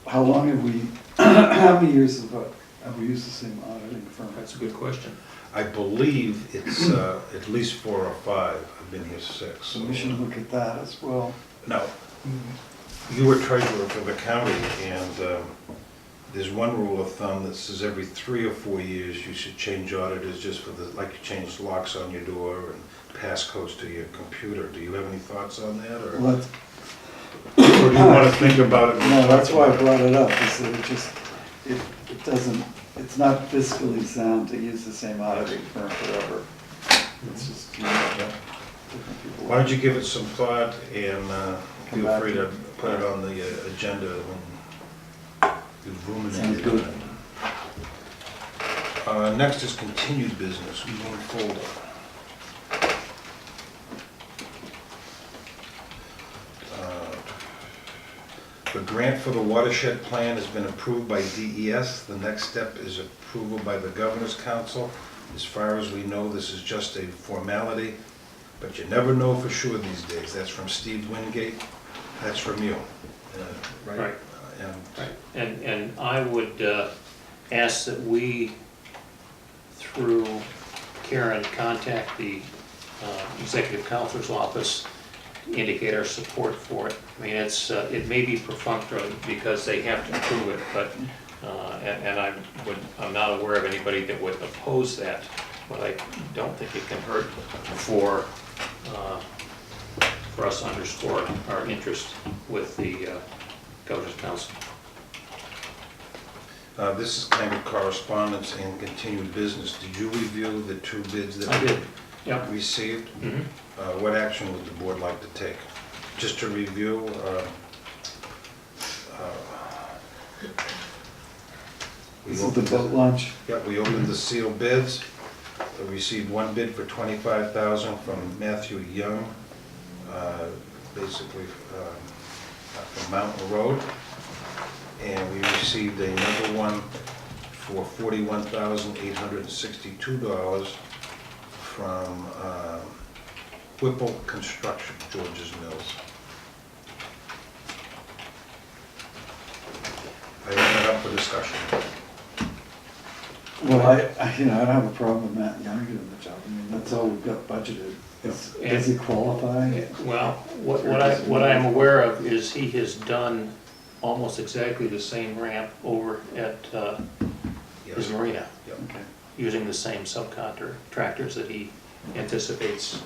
How long have we, how many years have we used the same auditing firm? That's a good question. I believe it's at least 4 or 5. I've been here 6. So we should look at that as well. Now, you were treasurer for the county, and there's one rule of thumb that says every 3 or 4 years you should change auditors just for the, like you change locks on your door and passcodes to your computer. Do you have any thoughts on that, or Well, or do you want to think about it? no, that's why I brought it up, is that it doesn't, it's not fiscally sound to use the same auditing firm forever. It's just, you know, different people. Why don't you give it some thought and Come feel back free to to put it on the agenda when you've ruminated Sounds good. on it. Next is continued business, one folder. The grant for the watershed plan has been approved by DES. The next step is approval by the Governor's Council. As far as we know, this is just a formality, but you never know for sure these days. That's from Steve Wingate. That's from you. Right. And Right, and I would ask that we, through Karen, contact the executive counselor's office, indicate our support for it. I mean, it may be perfunctory because they have to approve it, but, and I'm not aware of anybody that would oppose that, but I don't think it can hurt for us to underscore our interest with the Governor's Council. this is kind of correspondence and continued business. Did you review the 2 bids that I we did, yep. received? Mhm. What action would the board like to take? Just to review, we This is the opened boat launch. Yep, we opened the sealed bids. We received 1 bid for $25,000 from Matthew Young, basically from Mountain Road. And we received another one for $41,862 from Whipple Construction, George's Mills. I open it up for discussion. Well, I don't have a problem with Matt Young doing the job. I mean, that's all we've got budgeted. Does he qualify? Well, what I am aware of is he has done almost exactly the same ramp over at his Yes. marina, Okay. using the same subcontractors that he anticipates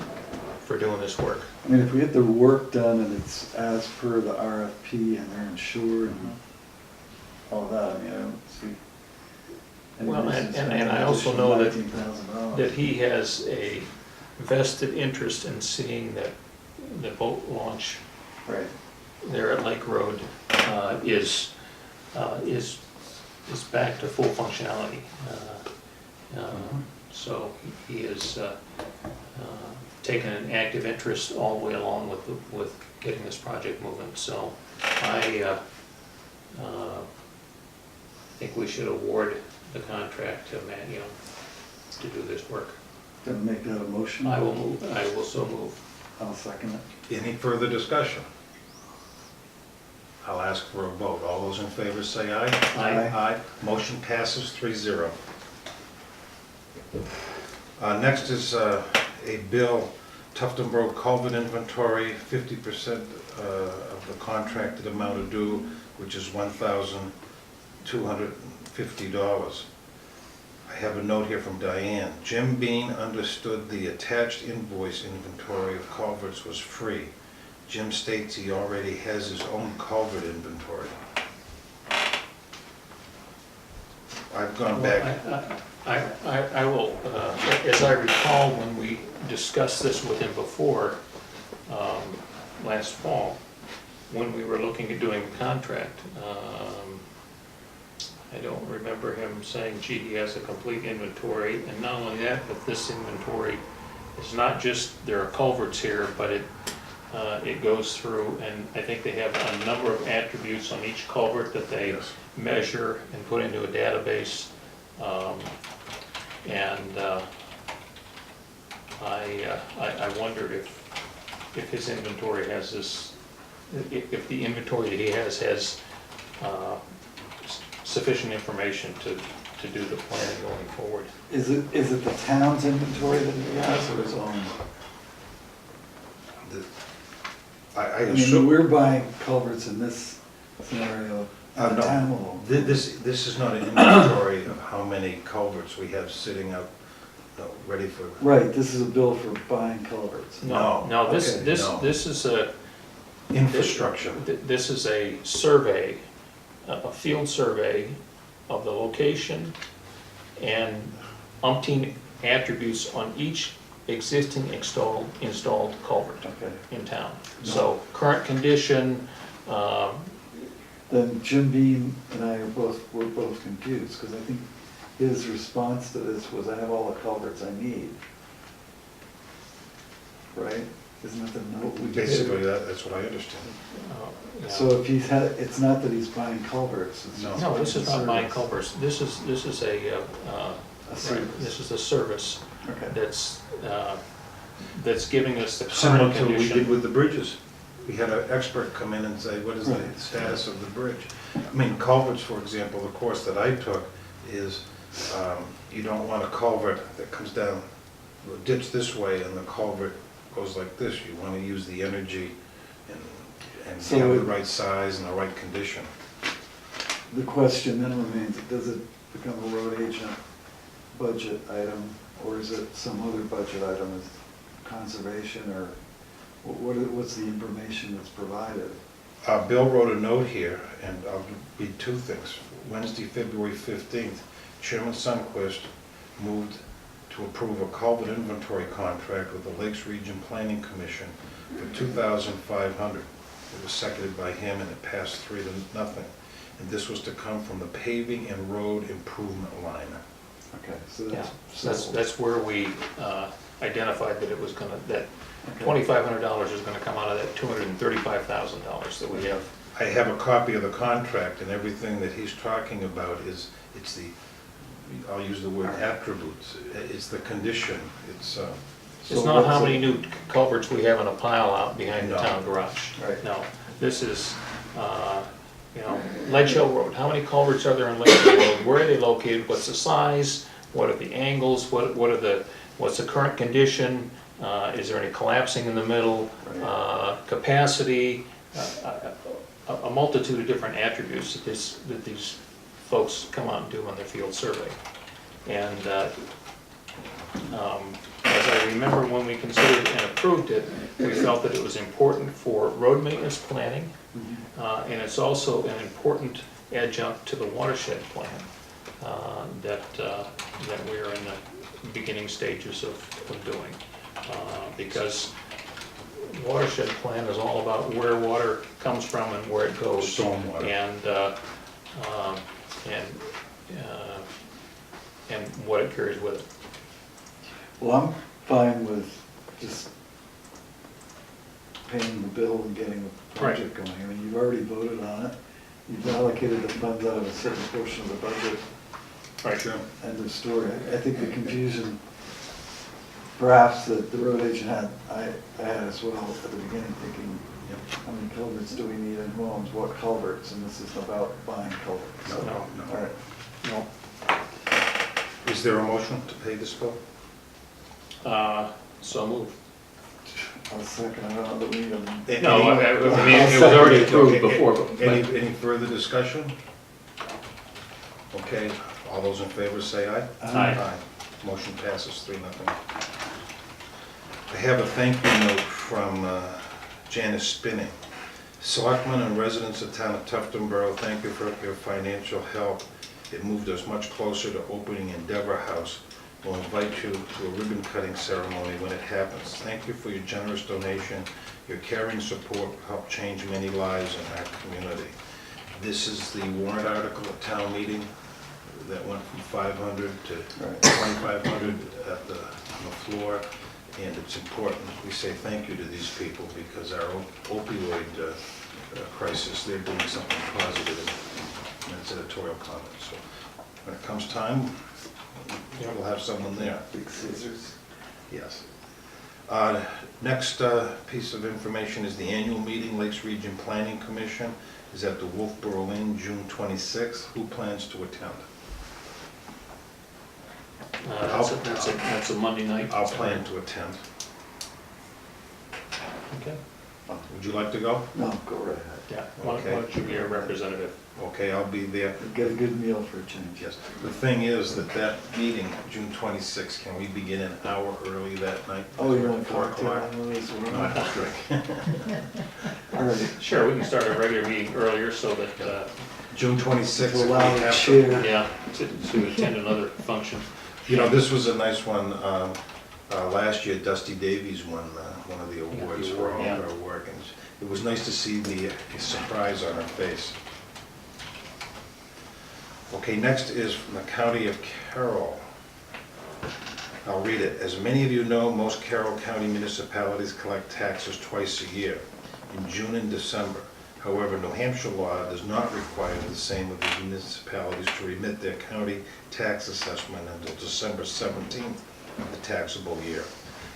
for doing this work. I mean, if we get the work done and it's as per the RFP and they're insured and all that, I mean, I don't see. any Well, reason to and spend I an also additional know that $19,000. he has a vested interest in seeing that the boat launch Right. there at Lake Road is back to full functionality. So he has taken an active interest all the way along with getting this project moving. So I think we should award the contract to Matt Young to do this work. Gonna make that a motion? I will so move. I'll second it. Any further discussion? I'll ask for a vote. All those in favor say aye. Aye. Aye. Motion passes 3-0. Next is a bill, Tufton Road Culvert Inventory, 50% of the contracted amount due, which is $1,250. I have a note here from Diane. Jim Bean understood the attached invoice inventory of culverts was free. Jim states he already has his own culvert inventory. I've gone back, I will, as I recall, when we discussed this with him before, last fall, when we were looking at doing the contract, I don't remember him saying, gee, he has a complete inventory, and not only that, but this inventory is not just, there are culverts here, but it goes through, and I think they have a number of attributes on each culvert that they Yes. measure and put into a database. I wondered if his inventory has this, if the inventory that he has sufficient information to do the planning going forward. Is it the town's inventory that he has or his own? I I mean, assume, we're buying culverts in this scenario, the no. town will. This is not an inventory of how many culverts we have sitting out, ready for. Right, this is a bill for buying culverts. No. No, this no. is a, Infrastructure. this is a survey, a field survey of the location and umpteen attributes on each existing installed culvert Okay. in town. So current condition, Then Jim Beam and I were both confused, because I think his response to this was, I have all the culverts I need. Right? Isn't that the note we did? Basically, that's what I understand. yeah. So if he's had, it's not that he's buying culverts, it's just. No, this is not buying service. culverts. This is a A service. this is a service Okay. that's giving us the Similar current to what we did condition. with the bridges. We had an expert come in and say, what is the Right. status of the bridge? I mean, culverts, for example, the course that I took is, you don't want a culvert that comes down, ditch this way and the culvert goes like this. You want to use the energy and So have the it- right size and the right condition. The question then remains, does it become a road agent budget item, or is it some other budget item, is conservation, or what's the information that's provided? Bill wrote a note here, and I'll read two things. Wednesday, February 15th, Chairman Sunquist moved to approve a culvert inventory contract with the Lakes Region Planning Commission for $2,500. It was seconded by him and it passed 3-0. And this was to come from the paving and road improvement line. Okay, so Yeah, that's. that's where we identified that it was gonna, that Okay. $2,500 is gonna come out of that $235,000 that we have. I have a copy of the contract, and everything that he's talking about is, it's the, I'll use the word attributes. It's the condition, it's, It's So not how what's many it- new culverts we have in a pile out behind the No. town garage. Right. No, this is, Ledge Hill Road. How many culverts are there in Ledge Hill Road? Where are they located? What's the size? What are the angles? What's the current condition? Is there any collapsing in the middle? Capacity, a multitude of different attributes that these folks come out and do on their field survey. And as I remember when we considered and approved it, we felt that it was important for road maintenance planning, and it's also an important adjunct to the watershed plan that we're in the beginning stages of doing. Because watershed plan is all about where water comes from and where it goes. Stormwater. And what it carries with it. Well, I'm fine with just paying the bill and getting the project going. I mean, you've already voted on it. You've allocated the funds out of a certain portion of the budget. Right. sure. End of story. I think the confusion perhaps that the road agent had, I had as well at the beginning, thinking, how many culverts do we need and who owns what culverts? And this is about buying culverts. So, No. all right. No. Is there a motion to pay this bill? So moved. I'll second, I don't know that we even. No, I mean, it was already approved before, but. Any further discussion? Okay, All those in favor say aye. Aye. Motion passes 3-0. I have a thank you note from Janice Spinning. Selectmen and residents of town of Tufton Borough, thank you for your financial help. It moved us much closer to opening Endeavor House. We'll invite you to a ribbon cutting ceremony when it happens. Thank you for your generous donation. Your caring support helped change many lives in our community. This is the warrant article at town meeting that went from 500 to 2,500 on the floor. And it's important we say thank you to these people because our opioid crisis, they're doing something positive in its editorial comments. So when it comes time, we'll have someone there. Big scissors. Yes. Next piece of information is the annual meeting, Lakes Region Planning Commission is at the Wolfboro Inn, June 26th. Who plans to attend? That's a Monday night. I'll plan to attend. Okay. Would you like to go? No, go right ahead. Yeah, why don't you be a representative? Okay, I'll be there. Get a good meal for a change. Yes. The thing is that meeting, June 26th, can we begin an hour early that night? Oh, you want 4 cocktail o'clock? hours? No, I have to drink. All right. Sure, we can start our regular meeting earlier so that, June 26th. To if we allow the have chair. yeah, to attend another function. You know, this was a nice one. Last year, Dusty Davies won one of the awards for all Yeah. of her work. And it was nice to see the surprise on her face. Okay, next is from the County of Carroll. I'll read it. As many of you know, most Carroll County municipalities collect taxes twice a year, in June and December. However, New Hampshire law does not require the same of the municipalities to remit their county tax assessment until December 17th of the taxable year.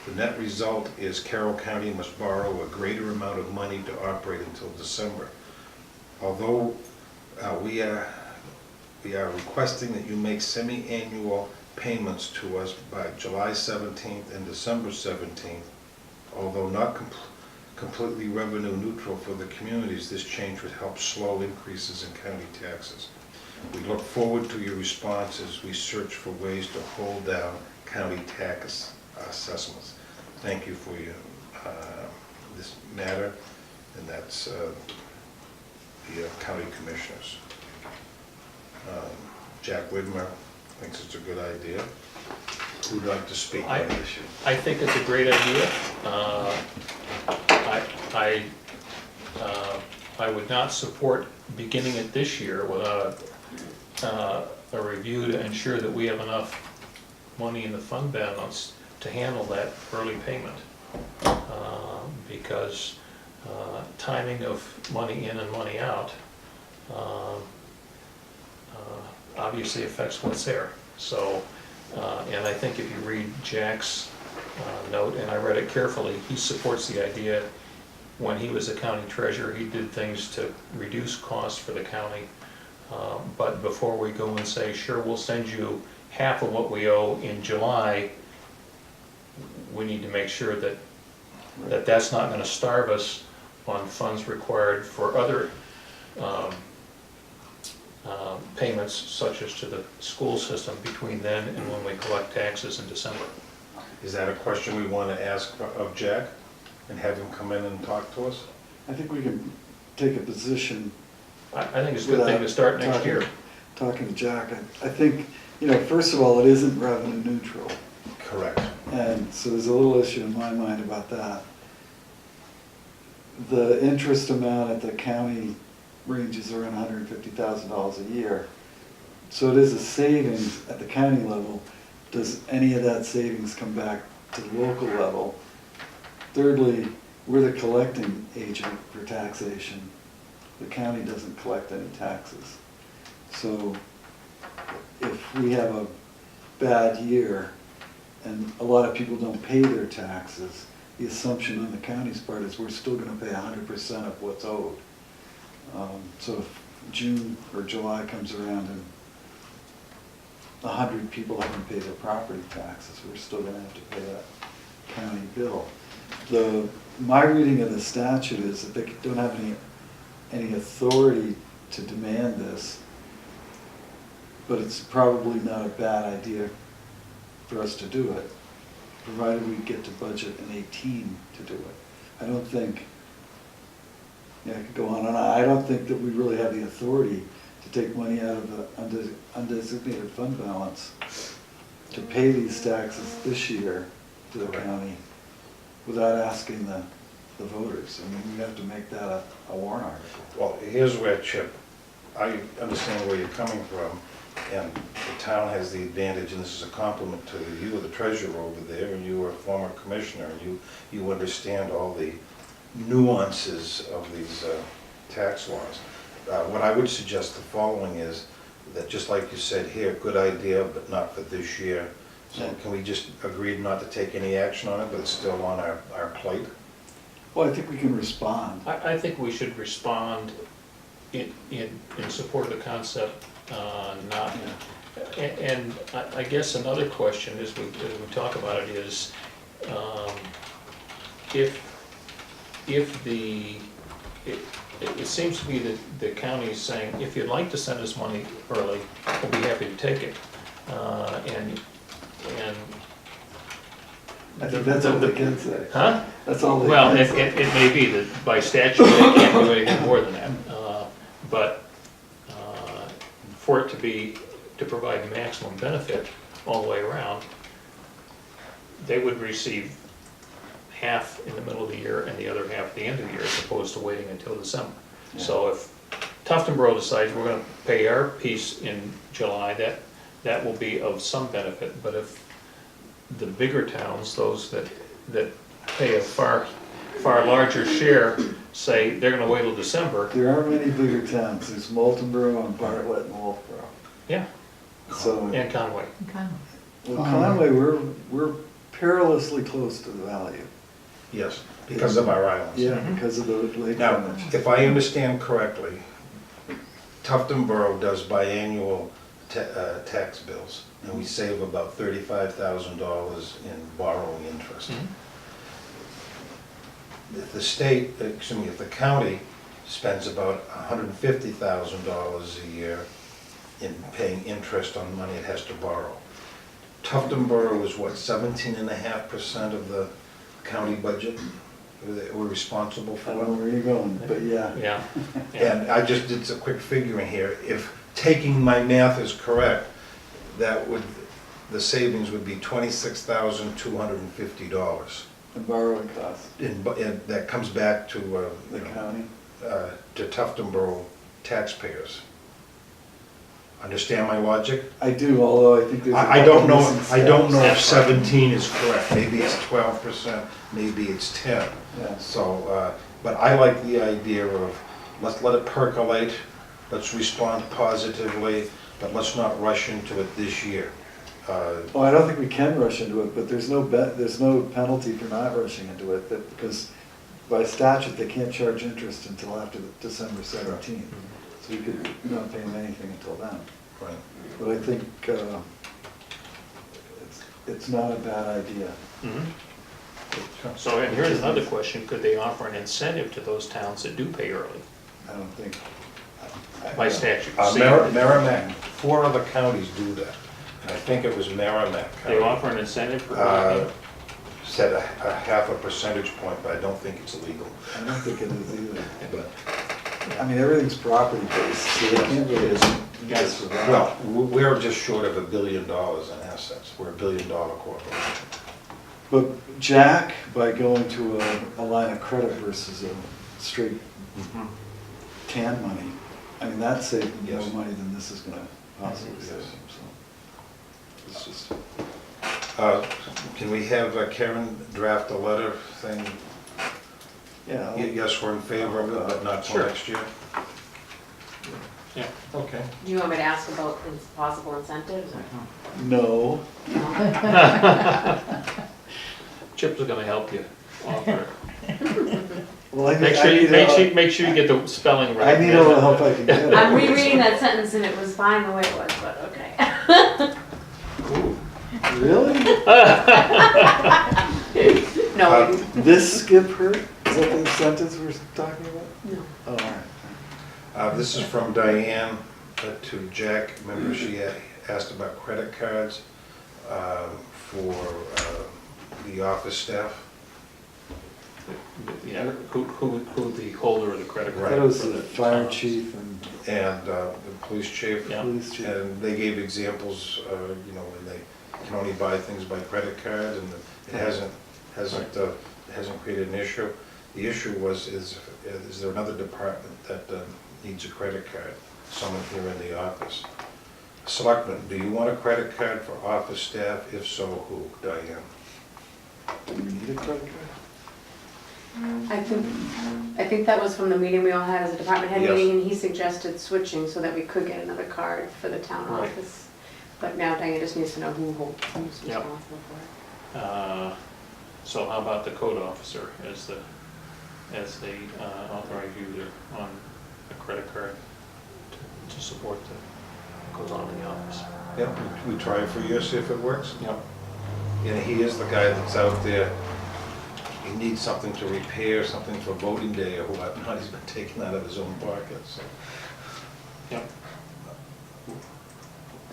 The net result is Carroll County must borrow a greater amount of money to operate until December. Although we are requesting that you make semi-annual payments to us by July 17th and December 17th, although not completely revenue neutral for the communities, this change would help slow increases in county taxes. We look forward to your response as we search for ways to hold down county tax assessments. Thank you for your, this matter, and that's the county commissioners. Jack Widmer thinks it's a good idea. Who'd like to speak on the issue? I think it's a great idea. I would not support beginning it this year without a review to ensure that we have enough money in the fund balance to handle that early payment. Because timing of money in and money out obviously affects what's there. So, and I think if you read Jack's note, and I read it carefully, he supports the idea. When he was a county treasurer, he did things to reduce costs for the county. But before we go and say, sure, we'll send you half of what we owe in July, we need to make sure that that's not going to starve us on funds required for other payments, such as to the school system between then and when we collect taxes in December. Is that a question we want to ask of Jack and have him come in and talk to us? I think we can take a position. I think it's a good thing to start next year. Talking to Jack, I think, first of all, it isn't revenue neutral. Correct. And so there's a little issue in my mind about that. The interest amount at the county ranges around $150,000 a year. So it is a savings at the county level. Does any of that savings come back to the local level? Thirdly, we're the collecting agent for taxation. The county doesn't collect any taxes. So if we have a bad year and a lot of people don't pay their taxes, the assumption on the county's part is we're still going to pay 100% of what's owed. So if June or July comes around and 100 people haven't paid their property taxes, we're still going to have to pay that county bill. My reading of the statute is that they don't have any authority to demand this. but it's probably not a bad idea for us to do it, provided we get to budget in 18 to do it. I don't think, yeah, I could go on and on. I don't think that we really have the authority to take money out of the undesignated fund balance to pay these taxes this year to the county without asking the voters. I mean, we have to make that a warrant article. Well, here's where, Chip, I understand where you're coming from, and the town has the advantage, and this is a compliment to you, the treasurer over there, and you were a former commissioner, and you understand all the nuances of these tax laws. What I would suggest the following is that, just like you said here, good idea, but not for this year. So can we just agree not to take any action on it, but it's still on our plate? Well, I think we can respond. I think we should respond in support of the concept, not, and I guess another question as we talk about it is, if it seems to me that the county is saying, if you'd like to send us money early, we'll be happy to take it, and I think that's all they can say. huh? That's all they Well, can it say. may be that by statute, they can't do anything more than that. But for it to provide maximum benefit all the way around, they would receive half in the middle of the year and the other half at the end of the year, as opposed to waiting until December. Yeah. So if Tuftonboro decides we're gonna pay our piece in July, that will be of some benefit. But if the bigger towns, those that pay a far larger share, say they're gonna wait till December, There are many bigger towns. There's Moultonboro and Bartlett and Wolfboro. yeah, So, and Conway. well, Conway, we're perilously close to the value. Yes, because of our islands. Yeah, because of the lake Now, frontage. if I understand correctly, Tuftonboro does biannual tax bills, and we save about $35,000 in borrowing interest. If the state, excuse me, if the county spends about $150,000 a year in paying interest on money it has to borrow. Tuftonboro is what, 17.5% of the county budget we're responsible I don't know for? where you're going, but yeah. Yeah. And I just did a quick figuring here. If taking my math is correct, the savings would be $26,250. The borrowing costs, And that comes back to, the county. to Tuftonboro taxpayers. Understand my logic? I do, although I think there's. a I don't know, couple missing I don't know if steps. 17 is correct. Maybe it's 12%, maybe it's 10. Yeah. So, but I like the idea of, let's let it percolate, let's respond positively, but let's not rush into it this year. Well, I don't think we can rush into it, but there's no penalty for not rushing into it, because by statute, they can't charge interest until after December 17th. So we could not pay them anything until then. Right. But I think it's not a bad idea. So, and here's another question, could they offer an incentive to those towns that do pay early, I don't think. by statute? See, Merrimack, 4 other counties do that. And I think it was Merrimack They County. offer an incentive for early? Said a half a percentage point, but I don't think it's legal. I don't think it is either. But, I mean, everything's property based, so they can't really use for that. well, we're just short of $1 billion in assets. We're a $1 billion corporation. But Jack, by going to a line of credit versus a straight TAN money, I mean, that saved them more Yes. money than this is gonna possibly Yes. save them, so. It's just, Can we have Karen draft a letter saying, yeah. yes, we're in favor of it, but not till Sure. next year? Yeah. Okay. Do you want me to ask about possible incentives or? No, Chip is gonna help you offer it. well, I Make sure you get the spelling right. I need all the help I can get. I'm rereading that sentence and it was fine the way it was, but okay. Really? No, This skip hurt? Is that the sentence we're talking about? no. Oh, all right. This is from Diane. to Jack, remember she asked about credit cards for the office staff? Yeah, who the holder of the credit I card? thought it was for the fire town. chief and And the police chief? Yeah. police chief. And they gave examples, you know, when they can only buy things by credit card, and it hasn't created an issue. The issue was, is there another department that needs a credit card? Someone here in the office. Selectmen, do you want a credit card for office staff? If so, who? Diane? Do we need a credit card? I think that was from the meeting we all had as a department head Yes. meeting, and he suggested switching so that we could get another card for the town Right. office. But now Diane just needs to know who's Yep. responsible for it. So how about the code officer as the authorized user on a credit card to support the, goes on in the office? Yeah, we try it for you, see if it works. Yep. And he is the guy that's out there. He needs something to repair, something for voting day or whatnot. He's been taken out of his own pocket, so. Yep.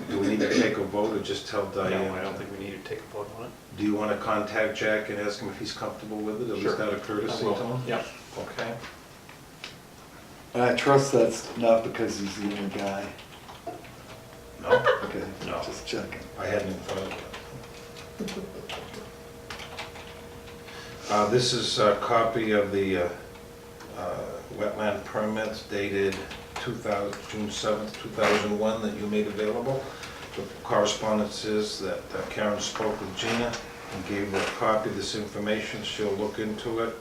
Do we need to take a vote or just tell Diane? No, I don't think we need to take a vote on it. Do you want to contact Jack and ask him if he's comfortable with it, at least Sure. out of courtesy I will. to him? Yep. Okay. And I trust that's not because he's the only guy. No, Okay, No. just checking. I hadn't even thought of that. This is a copy of the wetland permits dated June 7th, 2001 that you made available. The correspondence is that Karen spoke with Gina and gave her a copy of this information. She'll look into it,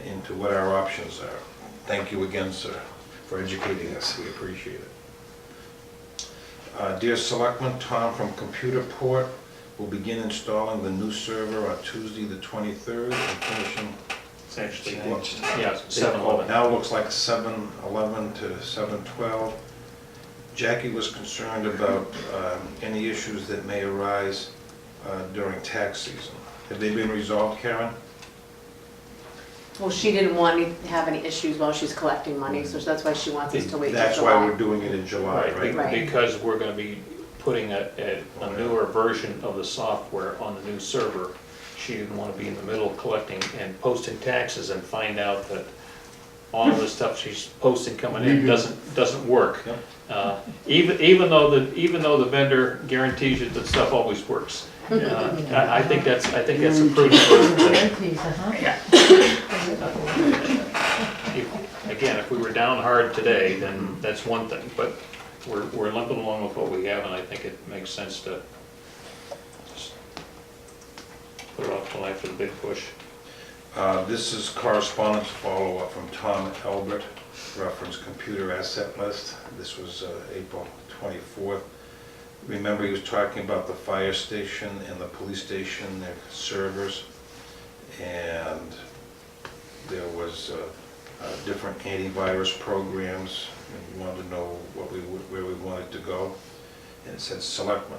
into what our options are. Thank you again, sir, for educating us. We appreciate it. Dear Selectman, Tom from Computer Port will begin installing the new server on Tuesday the 23rd and finishing. It's actually, Changed. yeah, 7/11. Now it looks like 7/11 to 7/12. Jackie was concerned about any issues that may arise during tax season. Have they been resolved, Karen? Well, she didn't want to have any issues while she's collecting money, so that's why she wants us to wait till July. That's why we're doing it in July, right? Right. Because we're gonna be putting a newer version of the software on the new server. She didn't wanna be in the middle collecting and posting taxes and find out that all of the stuff she's posting coming in doesn't work. Even though the vendor guarantees you that stuff always works. I think that's a prudent thing. Again, if we were down hard today, then that's one thing, but we're limping along with what we have, and I think it makes sense to just put it off till after the big push. This is correspondence follow-up from Tom Albert, reference computer asset list. This was April 24th. Remember, he was talking about the fire station and the police station, their servers, and there was different antivirus programs, and we wanted to know where we wanted to go. And it said Selectmen.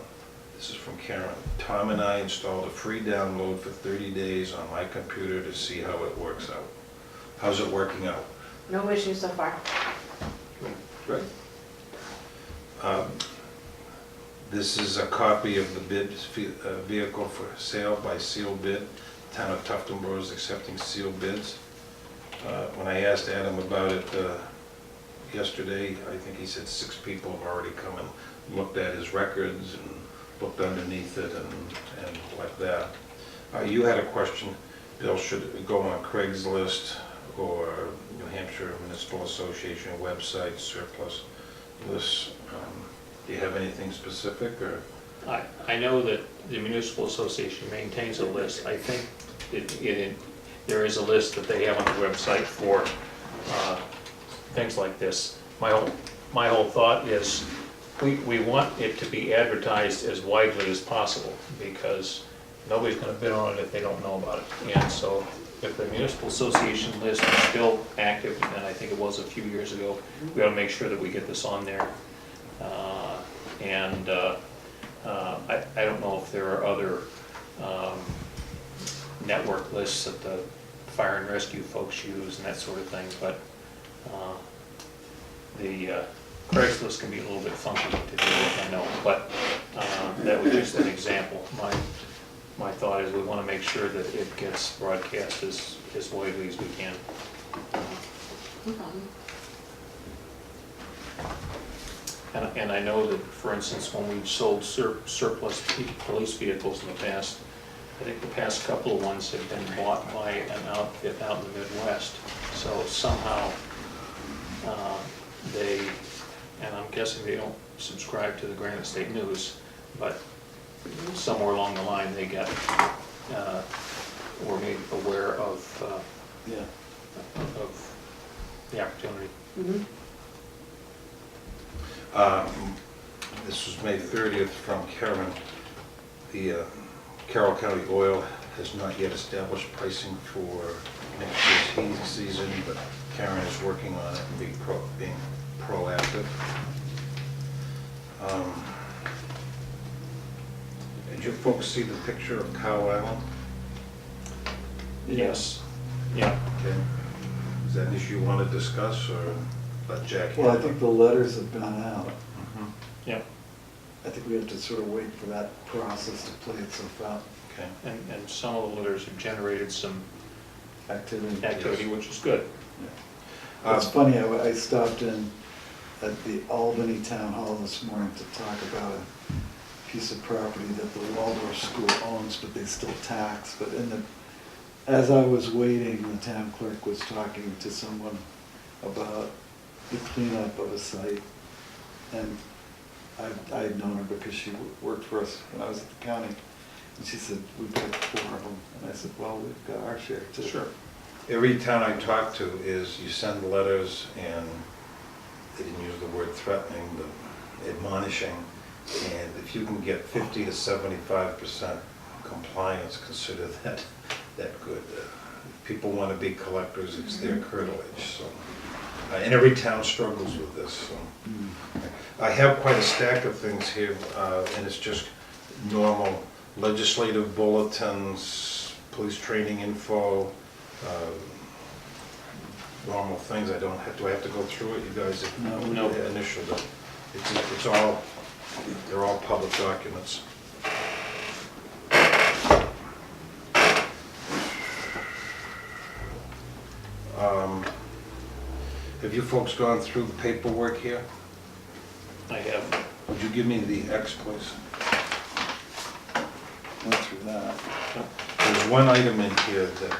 This is from Karen. Tom and I installed a free download for 30 days on my computer to see how it works out. How's it working out? No issues so far. Great. This is a copy of the bid vehicle for sale by sealed bid. Town of Tuftonboro is accepting sealed bids. When I asked Adam about it yesterday, I think he said 6 people have already come and looked at his records and looked underneath it and like that. You had a question, Bill, should it go on Craigslist or New Hampshire Municipal Association website surplus lists? Do you have anything specific, or? I know that the Municipal Association maintains a list. I think there is a list that they have on the website for things like this. My whole thought is we want it to be advertised as widely as possible, because nobody's going to bid on it if they don't know about it. And so if the Municipal Association list is still active, and I think it was a few years ago, we ought to make sure that we get this on there. I don't know if there are other network lists that the fire and rescue folks use and that sort of thing, but Craigslist can be a little bit funky to do with, I know, but that was just an example. My thought is we want to make sure that it gets broadcast as widely as we can. No problem. And I know that, for instance, when we've sold surplus police vehicles in the past, I think the past couple of ones have been bought by an outfit out in the Midwest. So somehow they, and I'm guessing they don't subscribe to the Granite State News, but somewhere along the line they got, or made aware of the opportunity. Mhm. This was May 30th from Karen. The Carroll County Oil has not yet established pricing for next year's heating season, but Karen is working on it and being proactive. Did you folks see the picture of Cow Island? Yes, yeah. Okay. Is that an issue you want to discuss, or let Jack Well, I handle it? think the letters have gone out. Mhm. Yeah, I think we have to sort of wait for that process to play itself out. Okay. and some of the letters have generated some Activity. which is good. It's funny, I stopped in at the Albany Town Hall this morning to talk about a piece of property that the Waldorf School owns, but they still tax. But as I was waiting, the town clerk was talking to someone about the cleanup of a site. And I had known her because she worked for us when I was at the county. And she said, we've got 4 of them. And I said, well, we've got our share too. Sure. Every town I talk to is you send letters, and they didn't use the word threatening, but admonishing. And if you can get 50 to 75% compliance, consider that good. People want to be collectors, it's their curtilage. So, and every town struggles with this. So. I have quite a stack of things here, and it's just normal legislative bulletins, police training info, normal things. I don't have, do I have to go through it? You guys have No. initialed it. It's all, they're all public documents. Have you folks gone through the paperwork here? I have, Would you give me the X, please? Went through that. There's one item in here that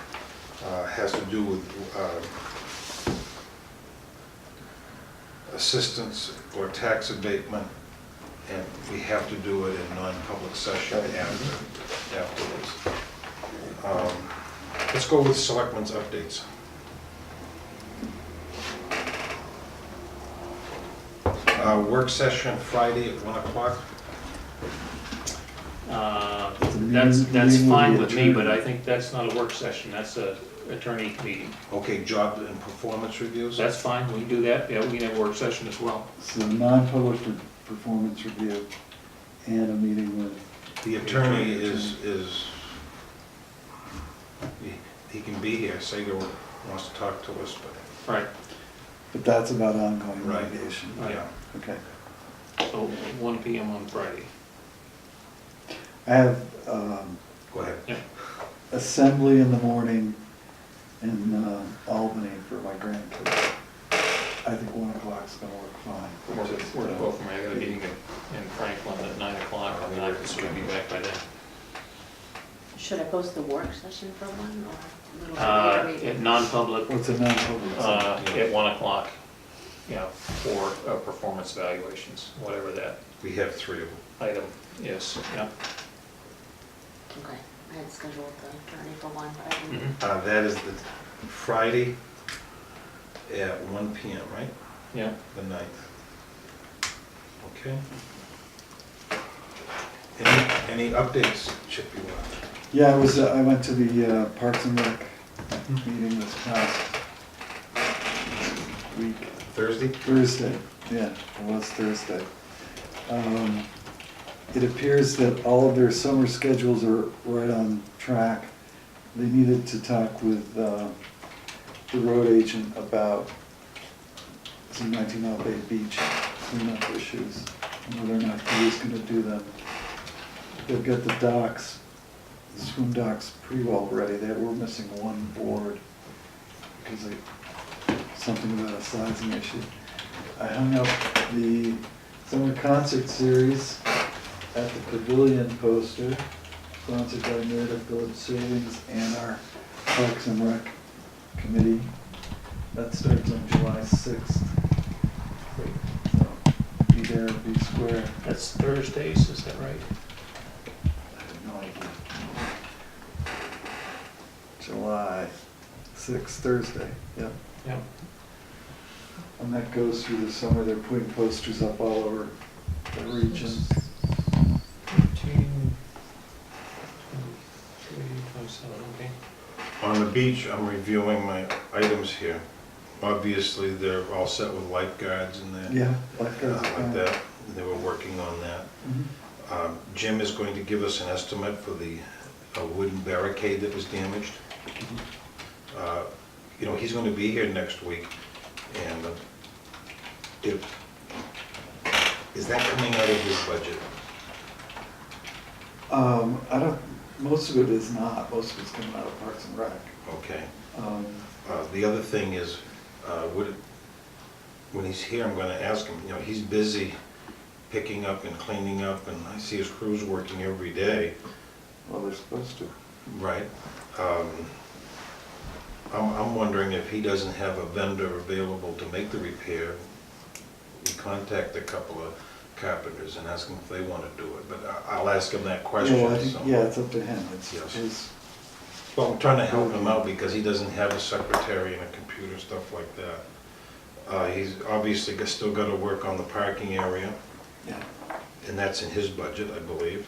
has to do with assistance or tax abatement, and we have to do it in non-public session afterwards. Let's go with Selectmen's updates. Work session Friday at 1 o'clock. that's fine with me, but I think that's not a work session, that's a attorney meeting. Okay, job and performance reviews? That's fine, we can do that, yeah, we can have a work session as well. So non-public performance review and a meeting with. The attorney is, he can be here, Sager wants to talk to us, but, Right, But that's about ongoing Right. litigation. yeah. Okay. so 1 PM on Friday. I have Go ahead. Yeah, assembly in the morning in Albany for my grandkids. I think 1 o'clock's gonna work fine. where to go from there, I got a meeting in Franklin at 9 o'clock, and I can sort of be back by then. Should I post the work session for one or a little bit later maybe? At non-public, What's a non-public? at 1 o'clock, yeah, for performance evaluations, whatever that We have 3 of them. item is, yeah. Okay, I had scheduled the attorney for one, but I didn't. That is the Friday at 1 PM, right? Yeah, The 9th. Okay. Any updates, Chip, you want? Yeah, I went to the Parks and Rec meeting this past week. Thursday, yeah, it was Thursday. It appears that all of their summer schedules are right on track. They needed to talk with the road agent about some 19 Mile Bay Beach cleanup issues, and whether or not he was gonna do them. They've got the docks, the swim docks pretty well ready. They were missing one board because of something about a sizing issue. I hung up the summer concert series at the pavilion poster, sponsored by Meredith Village Savings and our Parks and Rec Committee. That starts on July 6th. So, be there, be square. That's Thursdays, is that right? I have no idea. July 6th, Thursday, yep. Yeah. And that goes through the summer. They're putting posters up all over the region. 13, 23, 27, okay. On the beach, I'm reviewing my items here. Obviously, they're all set with lifeguards and that. Yeah, lifeguards. Like that, they were working on that. Mhm. Jim is going to give us an estimate for the wooden barricade that was damaged. You know, he's going to be here next week, and is that coming out of his budget? I don't, most of it is not. Most of it's coming out of Parks and Rec. Okay. Um, The other thing is, when he's here, I'm going to ask him, you know, he's busy picking up and cleaning up, and I see his crews working every day. Well, they're supposed to. Right. I'm wondering if he doesn't have a vendor available to make the repair. We contact a couple of carpenters and ask them if they want to do it, but I'll ask him that question. Yeah, I think, so. yeah, it's up to him. It's Yes. his. Well, I'm trying to help him out because he doesn't have a secretary and a computer, stuff like that. He's obviously still got to work on the parking area, Yeah. and that's in his budget, I believe.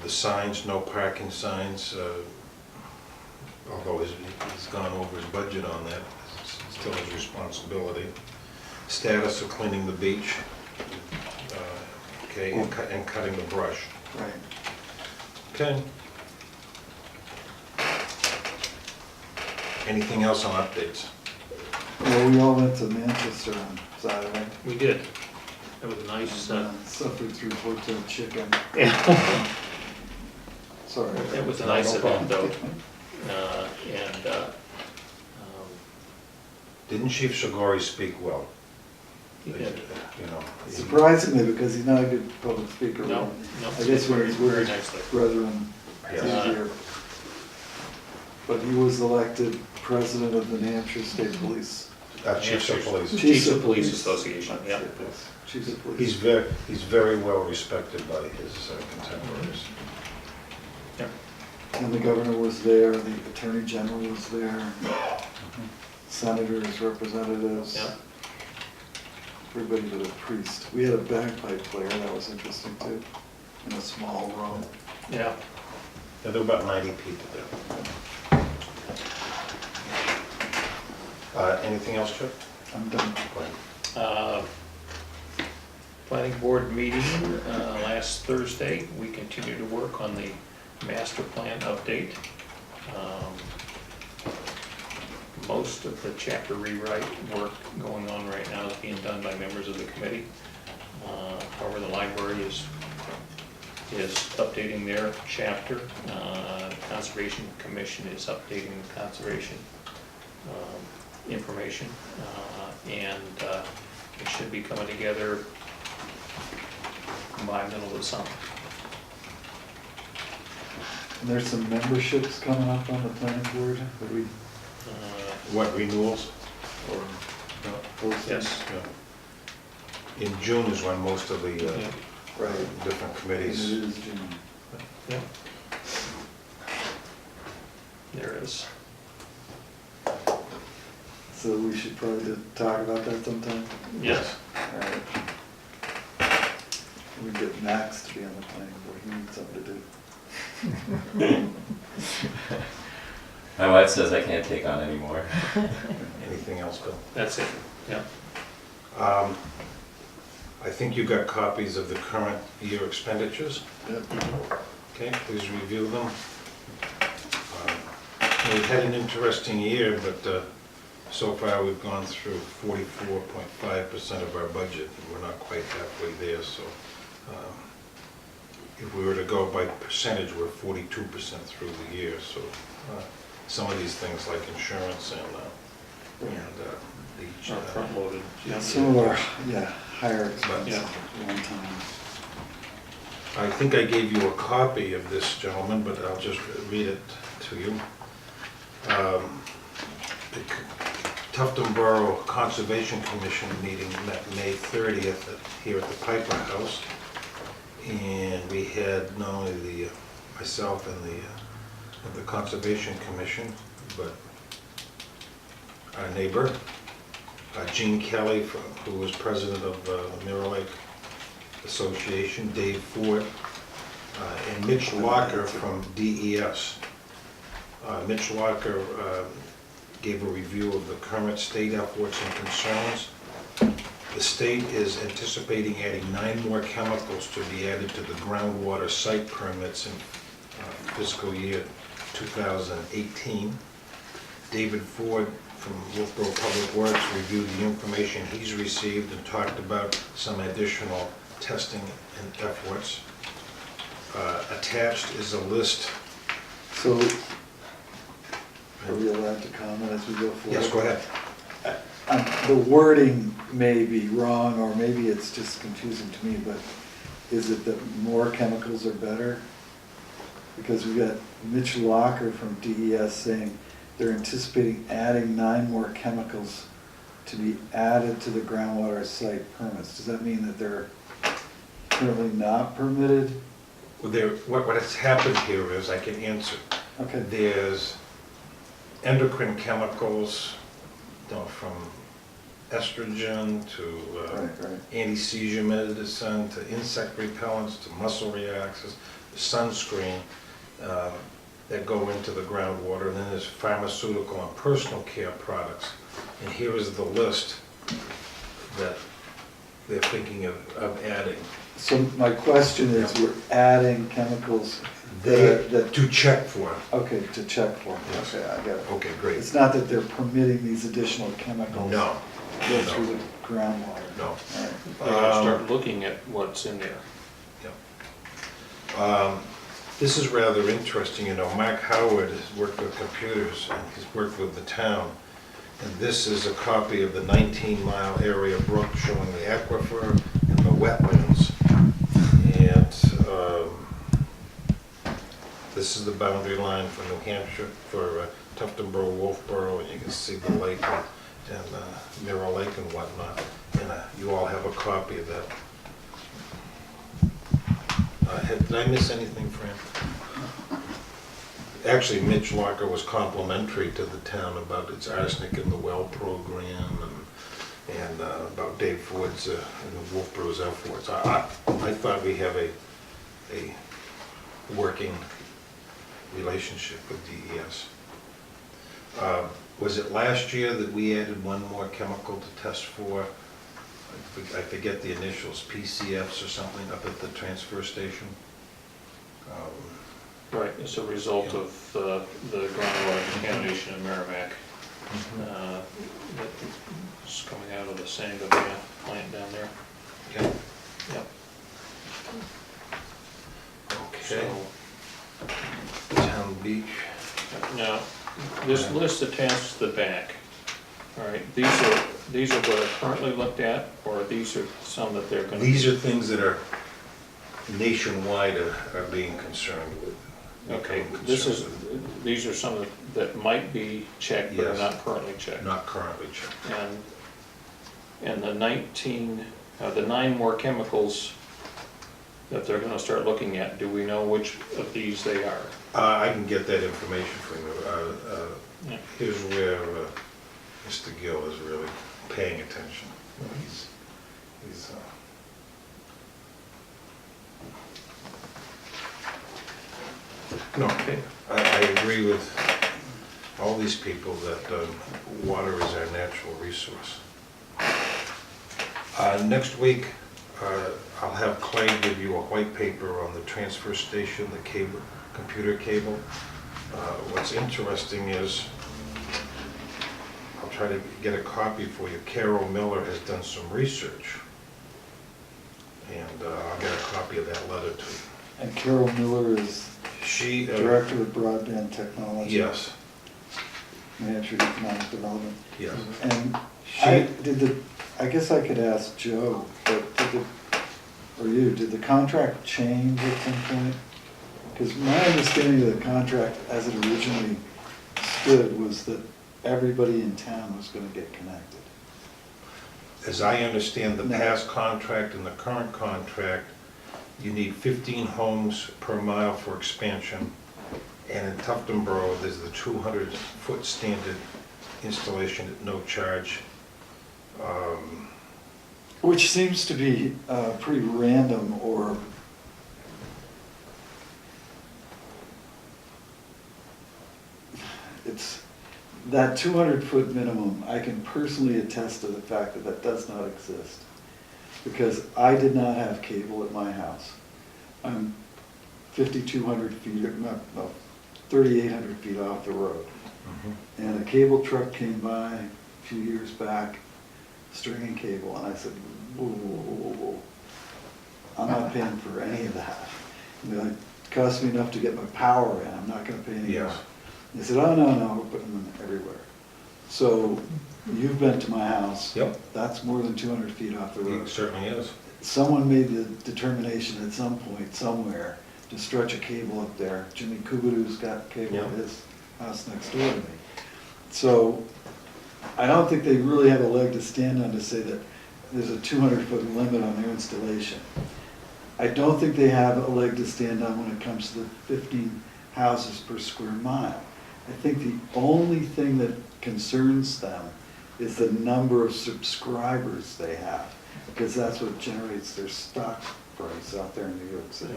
The signs, no parking signs, although he's gone over his budget on that, it's still his responsibility. Status of cleaning the beach, okay, and cutting the brush. Right. Okay. Anything else on updates? Well, we all went to Manchester on Saturday. We did. That was nice. Suffered through hotel chicken. Yeah. Sorry. It was a nice event, though. Didn't Chief Shigori speak well? He did. You know. Surprisingly, because he's not a good public speaker. No, no. I guess when he's Very with nicely. his brethren, it's Yes. easier. But he was elected president of the New Hampshire State Police. Chiefs of Police. Chiefs of Police Association, yeah. Chiefs of Police. He's very well respected by his contemporaries. And the governor was there, the attorney general was there, senators, representatives. Yeah. Everybody but a priest. We had a bagpipe player, that was interesting too, in a small room. Yeah. Yeah, there were about 90 people there. Anything else, Chip? I'm done. Go ahead. Planning board meeting last Thursday. We continue to work on the master plan update. Most of the chapter rewrite work going on right now is being done by members of the committee. However, the library is updating their chapter. The Conservation Commission is updating the conservation information. And it should be coming together by middle of the summer. And there's some memberships coming up on the planning board that we, What, renewals? or posted. Yes. In June is when most of the Yeah. Right. different And it committees. is June. Yeah. There is. So we should probably talk about that sometime. Yes. All right. We can get Max to be on the planning board, he needs something to do. My wife says I can't take on anymore. Anything else, Bill? That's it, yeah. I think you got copies of the current year expenditures. Yep. Okay, please review them. We've had an interesting year, but So far, we've gone through 44.5% of our budget, and we're not quite halfway there, so if we were to go by percentage, we're 42% through the year, so some of these things like insurance and the Front loaded. Some of our, higher expenses Yeah. at one time. I think I gave you a copy of this, gentlemen, but I'll just read it to you. The Tufton Borough Conservation Commission meeting met May 30th here at the Piper House. And we had not only myself and the Conservation Commission, but our neighbor, Gene Kelly, who was president of the Mirror Lake Association, Dave Ford, and Mitch Locker from DES. Mitch Locker gave a review of the current state efforts and concerns. The state is anticipating adding 9 more chemicals to be added to the groundwater site permits in fiscal year 2018. David Ford from Wolfboro Public Works reviewed the information he's received and talked about some additional testing and efforts. Attached is a list. So, are we allowed to comment as we go forward? Yes, go ahead. The wording may be wrong, or maybe it's just confusing to me, but is it that more chemicals are better? Because we got Mitch Locker from DES saying they're anticipating adding 9 more chemicals to be added to the groundwater site permits. Does that mean that they're currently not permitted? Well, what has happened here is, I can answer. Okay. There's endocrine chemicals, from estrogen to Right. anti-seizure medicine, to insect repellents, to muscle relaxers, sunscreen, that go into the groundwater, and then there's pharmaceutical and personal care products. And here is the list that they're thinking of adding. So my question is, we're adding chemicals that, To check for. okay, to check for. Yes. Okay, I get it. Okay, great. It's not that they're permitting these additional chemicals. No, Go through the groundwater. no. All right. They gotta start looking at what's in there. This is rather interesting, Mark Howard has worked with computers, and he's worked with the town. And this is a copy of the 19-mile area brook showing the aquifer and the wetlands. And this is the boundary line for New Hampshire, for Tufton Borough, Wolfboro, and you can see the lake and Mirror Lake and whatnot. And you all have a copy of that. Did I miss anything, Fran? Actually, Mitch Locker was complimentary to the town about its arsenic in the well program and about Dave Ford's and Wolfboro's efforts. I thought we have a working relationship with DES. Was it last year that we added 1 more chemical to test for? I forget the initials, PCFs or something, up at the transfer station. Right, as a result of the groundwater contamination in Merrimack. That's coming out of the Sangovia plant down there. Okay. Yep. Okay. So, Town Beach. now, this list attached to the back, all right, these are what are currently looked at, or these are some that they're gonna? These are things that are nationwide are being concerned with. Okay, becoming this is, concerned with. these are some that might be checked, but are Yes. not currently checked. Not currently checked. And the 9 more chemicals that they're gonna start looking at, do we know which of these they are? I can get that information from you. Yeah. Here's where Mr. Gill is really paying attention. He's no, I agree with all these people that water is our natural resource. Next week, I'll have Clay give you a white paper on the transfer station, the cable, computer cable. What's interesting is, I'll try to get a copy for you. Carroll Miller has done some research. And I'll get a copy of that letter to you. And Carroll Miller is She, Director of Broadband Technology. yes, New Hampshire Economic Development. yes. And She, I guess I could ask Joe, but or you, did the contract change at some point? Because my understanding of the contract as it originally stood was that everybody in town was gonna get connected. as I understand the No. past contract and the current contract, you need 15 homes per mile for expansion. And in Tufton Borough, there's the 200-foot standard installation at no charge. Which seems to be pretty random, or it's, that 200-foot minimum, I can personally attest to the fact that that does not exist. Because I did not have cable at my house. I'm 5,200 feet, no, 3,800 feet off the road. And a cable truck came by a few years back, stringing cable, and I said, whoa, whoa, whoa, whoa, whoa. I'm not paying for any of that. You know, it cost me enough to get my power in, I'm not gonna pay any more. Yes. They said, oh, no, we're putting them everywhere. So, you've been to my house. Yep. That's more than 200 feet off the road. It certainly is. Someone made the determination at some point, somewhere, to stretch a cable up there. Jimmy Kubadu's got cable at Yeah. his house next door to me. So, I don't think they really have a leg to stand on to say that there's a 200-foot limit on their installation. I don't think they have a leg to stand on when it comes to the 15 houses per square mile. I think the only thing that concerns them is the number of subscribers they have, because that's what generates their stock price out there in New York City.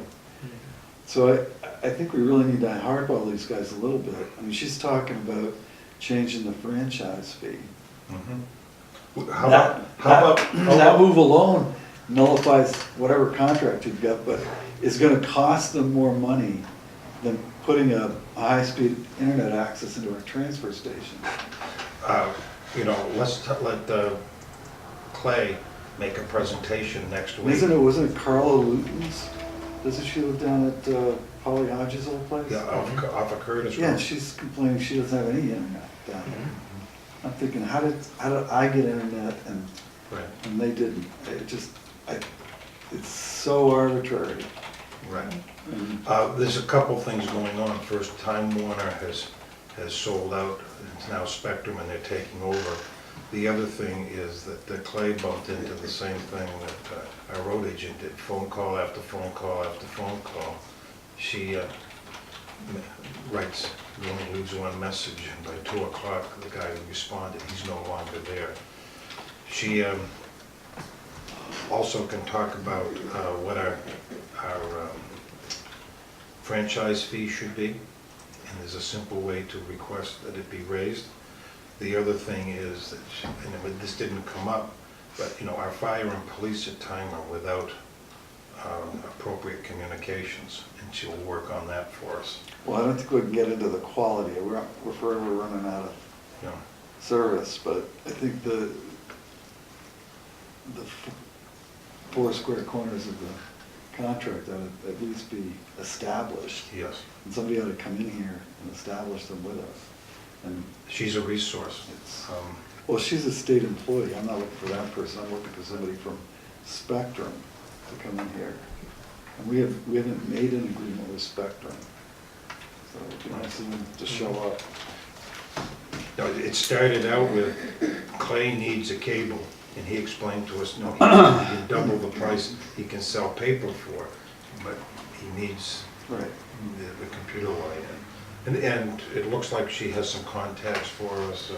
So I think we really need to hardball these guys a little bit. I mean, she's talking about changing the franchise fee. How That about, move alone nullifies whatever contract you've got, but it's gonna cost them more money than putting a high-speed internet access into a transfer station. you know, let Clay make a presentation next week. Wasn't it Carla Luton's? Doesn't she live down at Polly Hodges' old place? Yeah, off of Curtis Road. Yeah, she's complaining she doesn't have any internet down there. I'm thinking, how did I get internet Right, and they didn't? It's so arbitrary. right. And There's a couple things going on. First, Time Warner has sold out. It's now Spectrum and they're taking over. The other thing is that Clay bumped into the same thing that our road agent did. Phone call after phone call after phone call. She writes, you only leaves one message, and by 2 o'clock, the guy who responded, he's no longer there. She also can talk about what our franchise fee should be, and there's a simple way to request that it be raised. The other thing is that, and this didn't come up, but you know, our fire and police at time are without appropriate communications, and she'll work on that for us. Well, I don't think we can get into the quality. We're forever running out of You know, service, but I think the 4 square corners of the contract ought to at least be established. yes, And somebody ought to come in here and establish them with us. And she's a resource. it's, Um, well, she's a state employee. I'm not looking for that person. I'm looking for somebody from Spectrum to come in here. And we haven't made an agreement with Spectrum. So it'd be nice of them to show up. No, it started out with Clay needs a cable, and he explained to us, no, he can double the price he can sell paper for, but he needs Right. the computer line. And it looks like she has some contacts for us,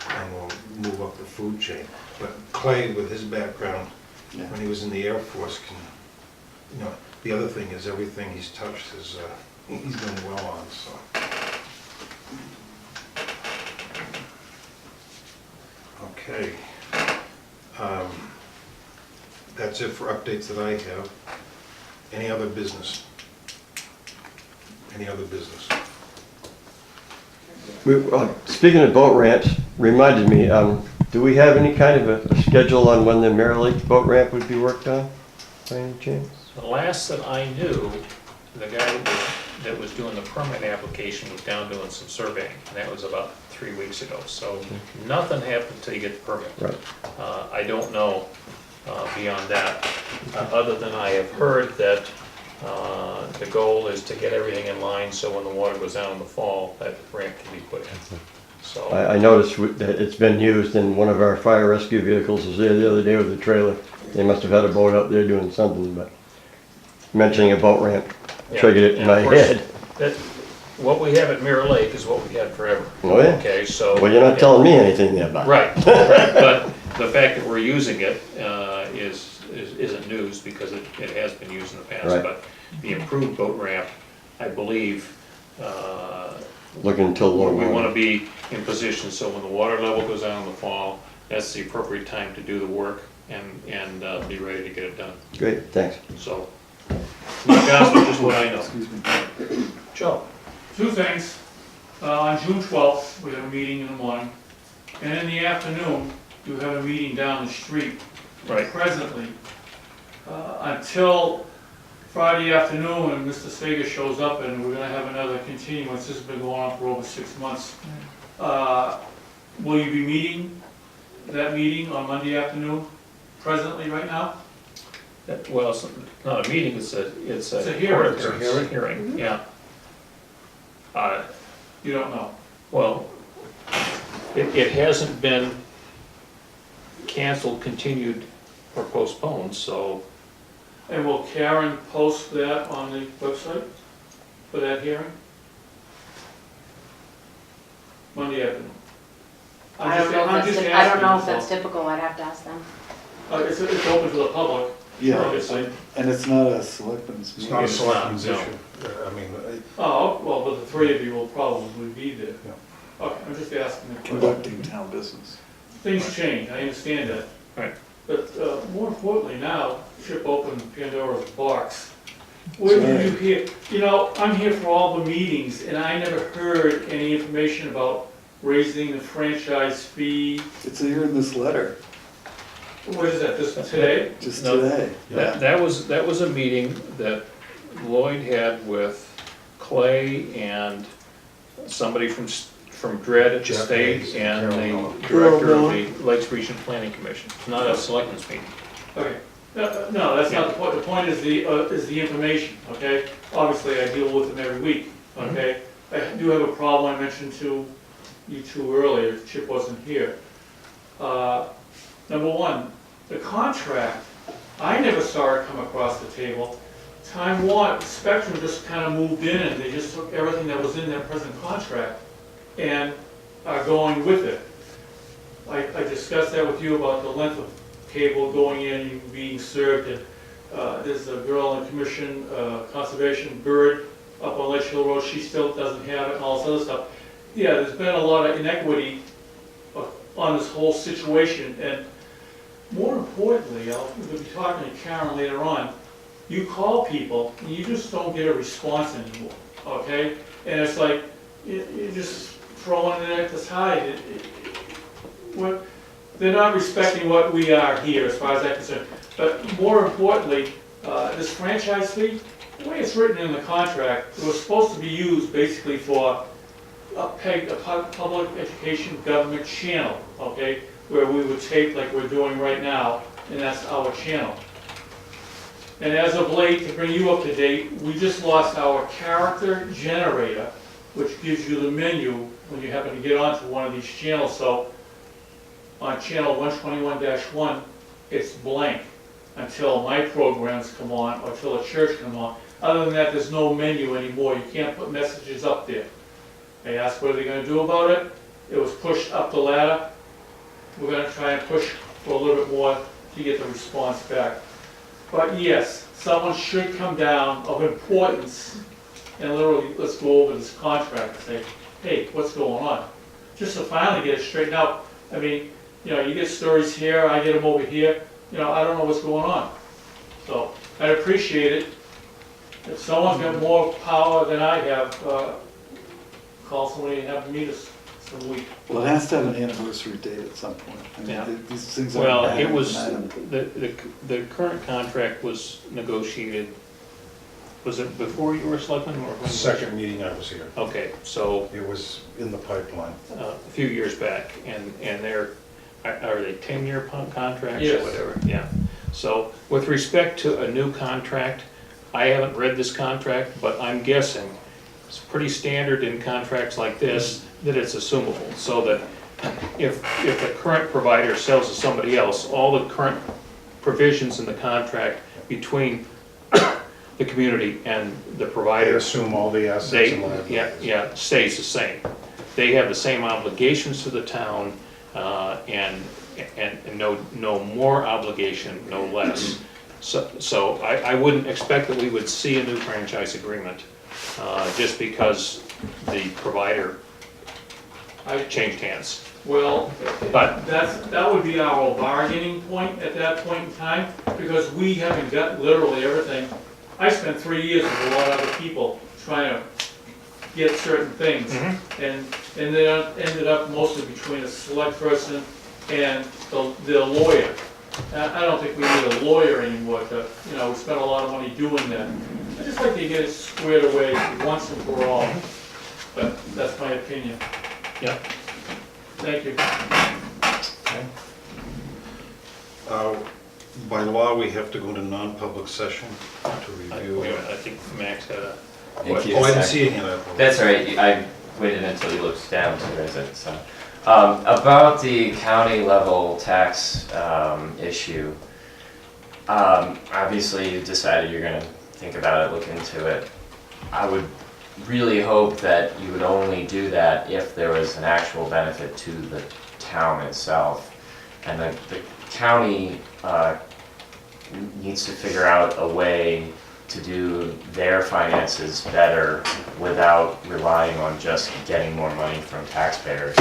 and we'll move up the food chain. But Clay, with his background, Yeah. when he was in the Air Force, can, you know, the other thing is everything he's touched is, he's done well on, so. Okay. That's it for updates that I have. Any other business? Any other business? Speaking of boat ramps, reminded me, do we have any kind of a schedule on when the Mirror Lake boat ramp would be worked on, by any chance? The last that I knew, the guy that was doing the permit application was down doing some surveying, and that was about 3 weeks ago. So nothing happened until you get the permit. Right. I don't know beyond that, other than I have heard that the goal is to get everything in line, so when the water goes down in the fall, that ramp can be put in. So, I noticed that it's been used, and one of our fire rescue vehicles was there the other day with a trailer. They must have had a boat up there doing something, but mentioning a boat ramp yeah. triggered it in And my of course, head. what we have at Mirror Lake is what we had forever. Oh, yeah? Okay, so. Well, you're not telling me anything there about it. Right, right, but the fact that we're using it isn't news, because it has been used in the past. Right. But the improved boat ramp, I believe, Looking until low we want to water. be in position, so when the water level goes down in the fall, that's the appropriate time to do the work and be ready to get it done. Great, thanks. So, my gospel is what I know. Excuse me. Joe? Two things. On June 12th, we have a meeting in the morning, and in the afternoon, you have a meeting down the street. Right. Presently, until Friday afternoon, when Mr. Sega shows up, and we're gonna have another continuance. This has been going on for over 6 months. Will you be meeting, that meeting on Monday afternoon, presently, right now? Well, it's not a meeting, it's a hearing. It's a hearing, yeah. You don't know. Well, it hasn't been canceled, continued, or postponed, so And will Karen post that on the website for that hearing? Monday afternoon. I don't know if that's, I don't know if that's typical, I'd have to ask them. It's open to the public, Yeah, obviously. and it's not a selectmen's It's meeting. not a It's not, selectmen's no. issue. I mean, Oh, well, but the three of you will probably be there. Yeah. Okay, I'm just asking the question. Conducting town business. Things change, I understand that. Right. But more importantly now, Chip opened Pandora's box. Where did you hear, you know, I'm here for all the meetings, and I never heard any information about raising the franchise fee. It's here in this letter, What is that, this today? just No, today. that was a meeting that Lloyd had with Clay and somebody from Dread at the Jeff state Hayes and and the Carroll director of the Lakes Region Planning Commission. It's not a selectmen's meeting. Okay, no, that's not the point. The point is the information, okay? Obviously, I deal with them every week, okay? I do have a problem I mentioned to you two earlier, Chip wasn't here. Number one, the contract, I never saw it come across the table. Time Warner, Spectrum just kind of moved in and they just took everything that was in their present contract and are going with it. I discussed that with you about the length of cable going in and being served, and there's a girl on the commission, Conservation Bird, up on Ledge Hill Road, she still doesn't have it and all this other stuff. Yeah, there's been a lot of inequity on this whole situation, and more importantly, we'll be talking to Karen later on, you call people and you just don't get a response anymore, okay? And it's like, you're just throwing it at the side. They're not respecting what we are here, as far as I'm concerned. But more importantly, this franchise fee, the way it's written in the contract, it was supposed to be used basically for a public education government channel, okay? Where we would tape like we're doing right now, and that's our channel. And as of late, to bring you up to date, we just lost our character generator, which gives you the menu when you happen to get onto one of these channels. So on channel 121-1, it's blank until my programs come on or till a church come on. Other than that, there's no menu anymore. You can't put messages up there. I asked what are they going to do about it. It was pushed up the ladder. We're going to try and push for a little bit more to get the response back. But yes, someone should come down of importance and literally, let's go over this contract and say, hey, what's going on? Just to finally get it straightened out. I mean, you know, you get stories here, I get them over here, you know, I don't know what's going on. So, I'd appreciate it. If someone's got more power than I have, call somebody and have them meet us a week. Well, it has to have an anniversary date at some point. I mean, Yeah. these things aren't. Well, bad it was, overnight. the current contract was negotiated, was it before you were selectman or? when? Second meeting I was here. Okay, so It was in the pipeline. a few years back, and they're, are they 10-year contracts or Yes. whatever? Yeah. So with respect to a new contract, I haven't read this contract, but I'm guessing it's pretty standard in contracts like this that it's assumable, so that if the current provider sells to somebody else, all the current provisions in the contract between the community and the They provider, assume all the assets they, and liabilities. yeah, stays the same. They have the same obligations to the town, and no more obligation, no less. So I wouldn't expect that we would see a new franchise agreement, just because the provider changed hands. Well, But- that would be our bargaining point at that point in time, because we haven't got literally everything. I spent 3 years with a lot of other people trying to get certain things, and then ended up mostly between a select person and the lawyer. I don't think we need a lawyer anymore to, we spent a lot of money doing that. I just like to get it squared away once and for all, but that's my opinion. Yeah. Thank you. By law, we have to go to non-public session to review. I think Max had a, Thank you. Oh, I didn't see it in that. That's all right, I waited until you looked down to raise it, so. About the county level tax, issue, obviously you decided you're gonna think about it, look into it. I would really hope that you would only do that if there was an actual benefit to the town itself. And the county, needs to figure out a way to do their finances better without relying on just getting more money from taxpayers.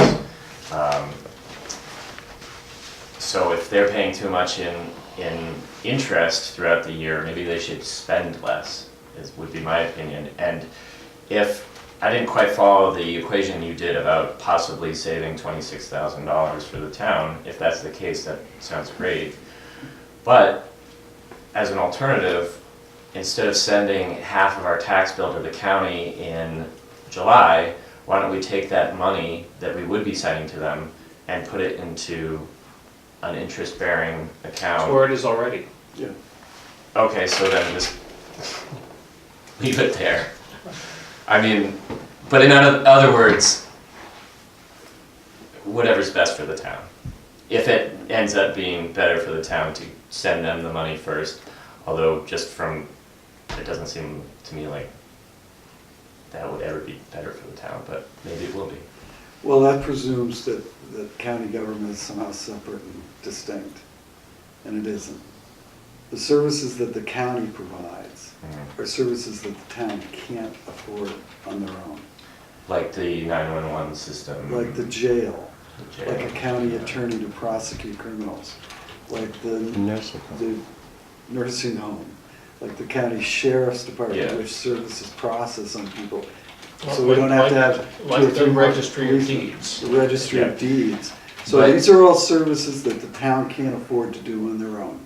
So if they're paying too much in interest throughout the year, maybe they should spend less, would be my opinion. And if, I didn't quite follow the equation you did about possibly saving $26,000 for the town. If that's the case, that sounds great. But as an alternative, instead of sending half of our tax bill to the county in July, why don't we take that money that we would be sending to them and put it into an interest-bearing account? where it is already. Yeah. Okay, so then just leave it there. I mean, but in other words, whatever's best for the town. If it ends up being better for the town to send them the money first, although just from, it doesn't seem to me like that would ever be better for the town, but maybe it will be. Well, that presumes that the county government is somehow separate and distinct, and it isn't. The services that the county provides are services that the town can't afford on their own. Like the 911 system. Like the jail, the jail. like a county attorney to prosecute criminals, like the nursing home, like the county sheriff's department, Yeah. which services process on people. So we don't have to have. Like the registry of deeds. The registry Yeah. of deeds. So But- these are all services that the town can't afford to do on their own.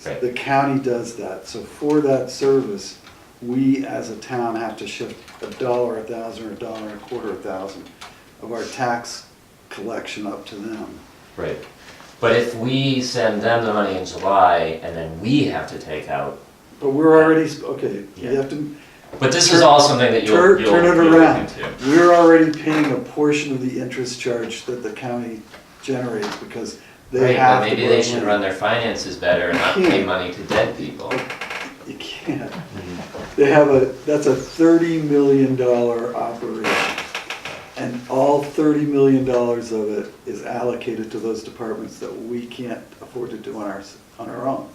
Right. The county does that, so for that service, we as a town have to shift $1 a thousand or $1.25 a thousand of our tax collection up to them. Right. But if we send them the money in July and then we have to take out, But we're already, okay, you Yeah. have to. but this is all something that you'll Turn it look around. into. We're already paying a portion of the interest charge that the county generates because they Right, have but to. maybe they borrow should money. run their finances better and not pay money to dead people. You can't. They have that's a $30 million operation. And all $30 million of it is allocated to those departments that we can't afford to do on our own.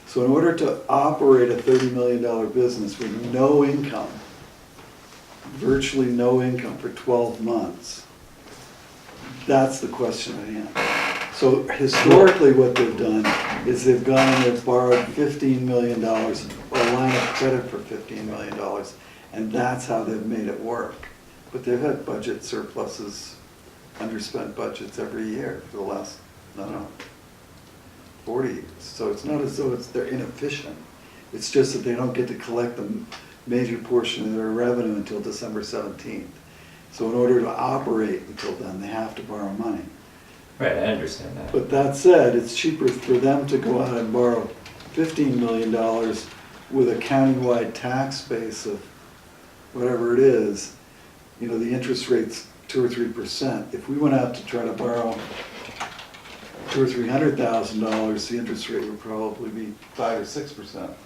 So in order to operate a $30 million business with no income, virtually no income for 12 months, that's the question at hand. So historically what they've done is they've gone and they've borrowed $15 million, or a line of credit for $15 million, and that's how they've made it work. But they've had budget surpluses underspent budgets every year for the last, I don't know, 40 years. So it's not as though they're inefficient. It's just that they don't get to collect the major portion of their revenue until December 17th. So in order to operate until then, they have to borrow money. Right, I understand that. But that said, it's cheaper for them to go out and borrow $15 million with a countywide tax base of whatever it is. You know, the interest rate's 2 or 3%. If we went out to try to borrow $200,000 or $300,000, the interest rate would probably be 5 or 6%. Right.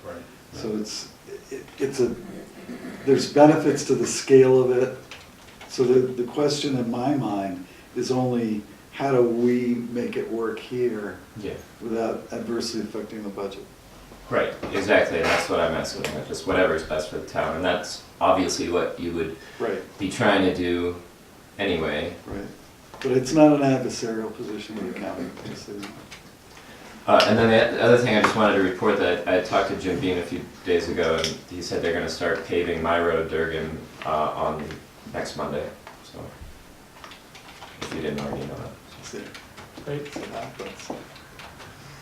So there's benefits to the scale of it. So the question in my mind is only, how do we make it work here Yeah. without adversely affecting the budget? Right, exactly, and that's what I'm asking, just whatever's best for the town, and that's obviously what you would Right, be trying to do anyway. right. But it's not an adversarial position with the county, just so you know. And then the other thing I just wanted to report, that I talked to Jim Bean a few days ago, and he said they're gonna start paving my road, Durgan, on next Monday, so. If you didn't already know that. See, Great. that's what happens.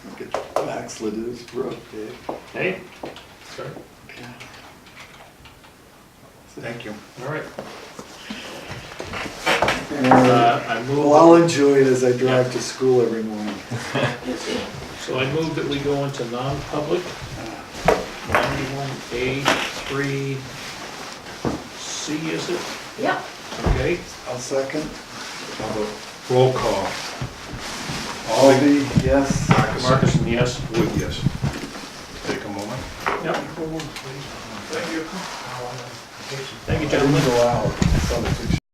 Look at Max Ledoux's brook, Dave. Hey, sorry, Okay. Thank you. all right. I Well, I'll move, enjoy it as I drive to school every morning. so I move that we go into non-public, 91A3C, is it? Yep. Okay, I'll second. Roll call. Albee, yes. Marcus, yes. Wood, yes. Take a moment. Yep. Thank you. Thank you, gentlemen. Go out. I saw the picture.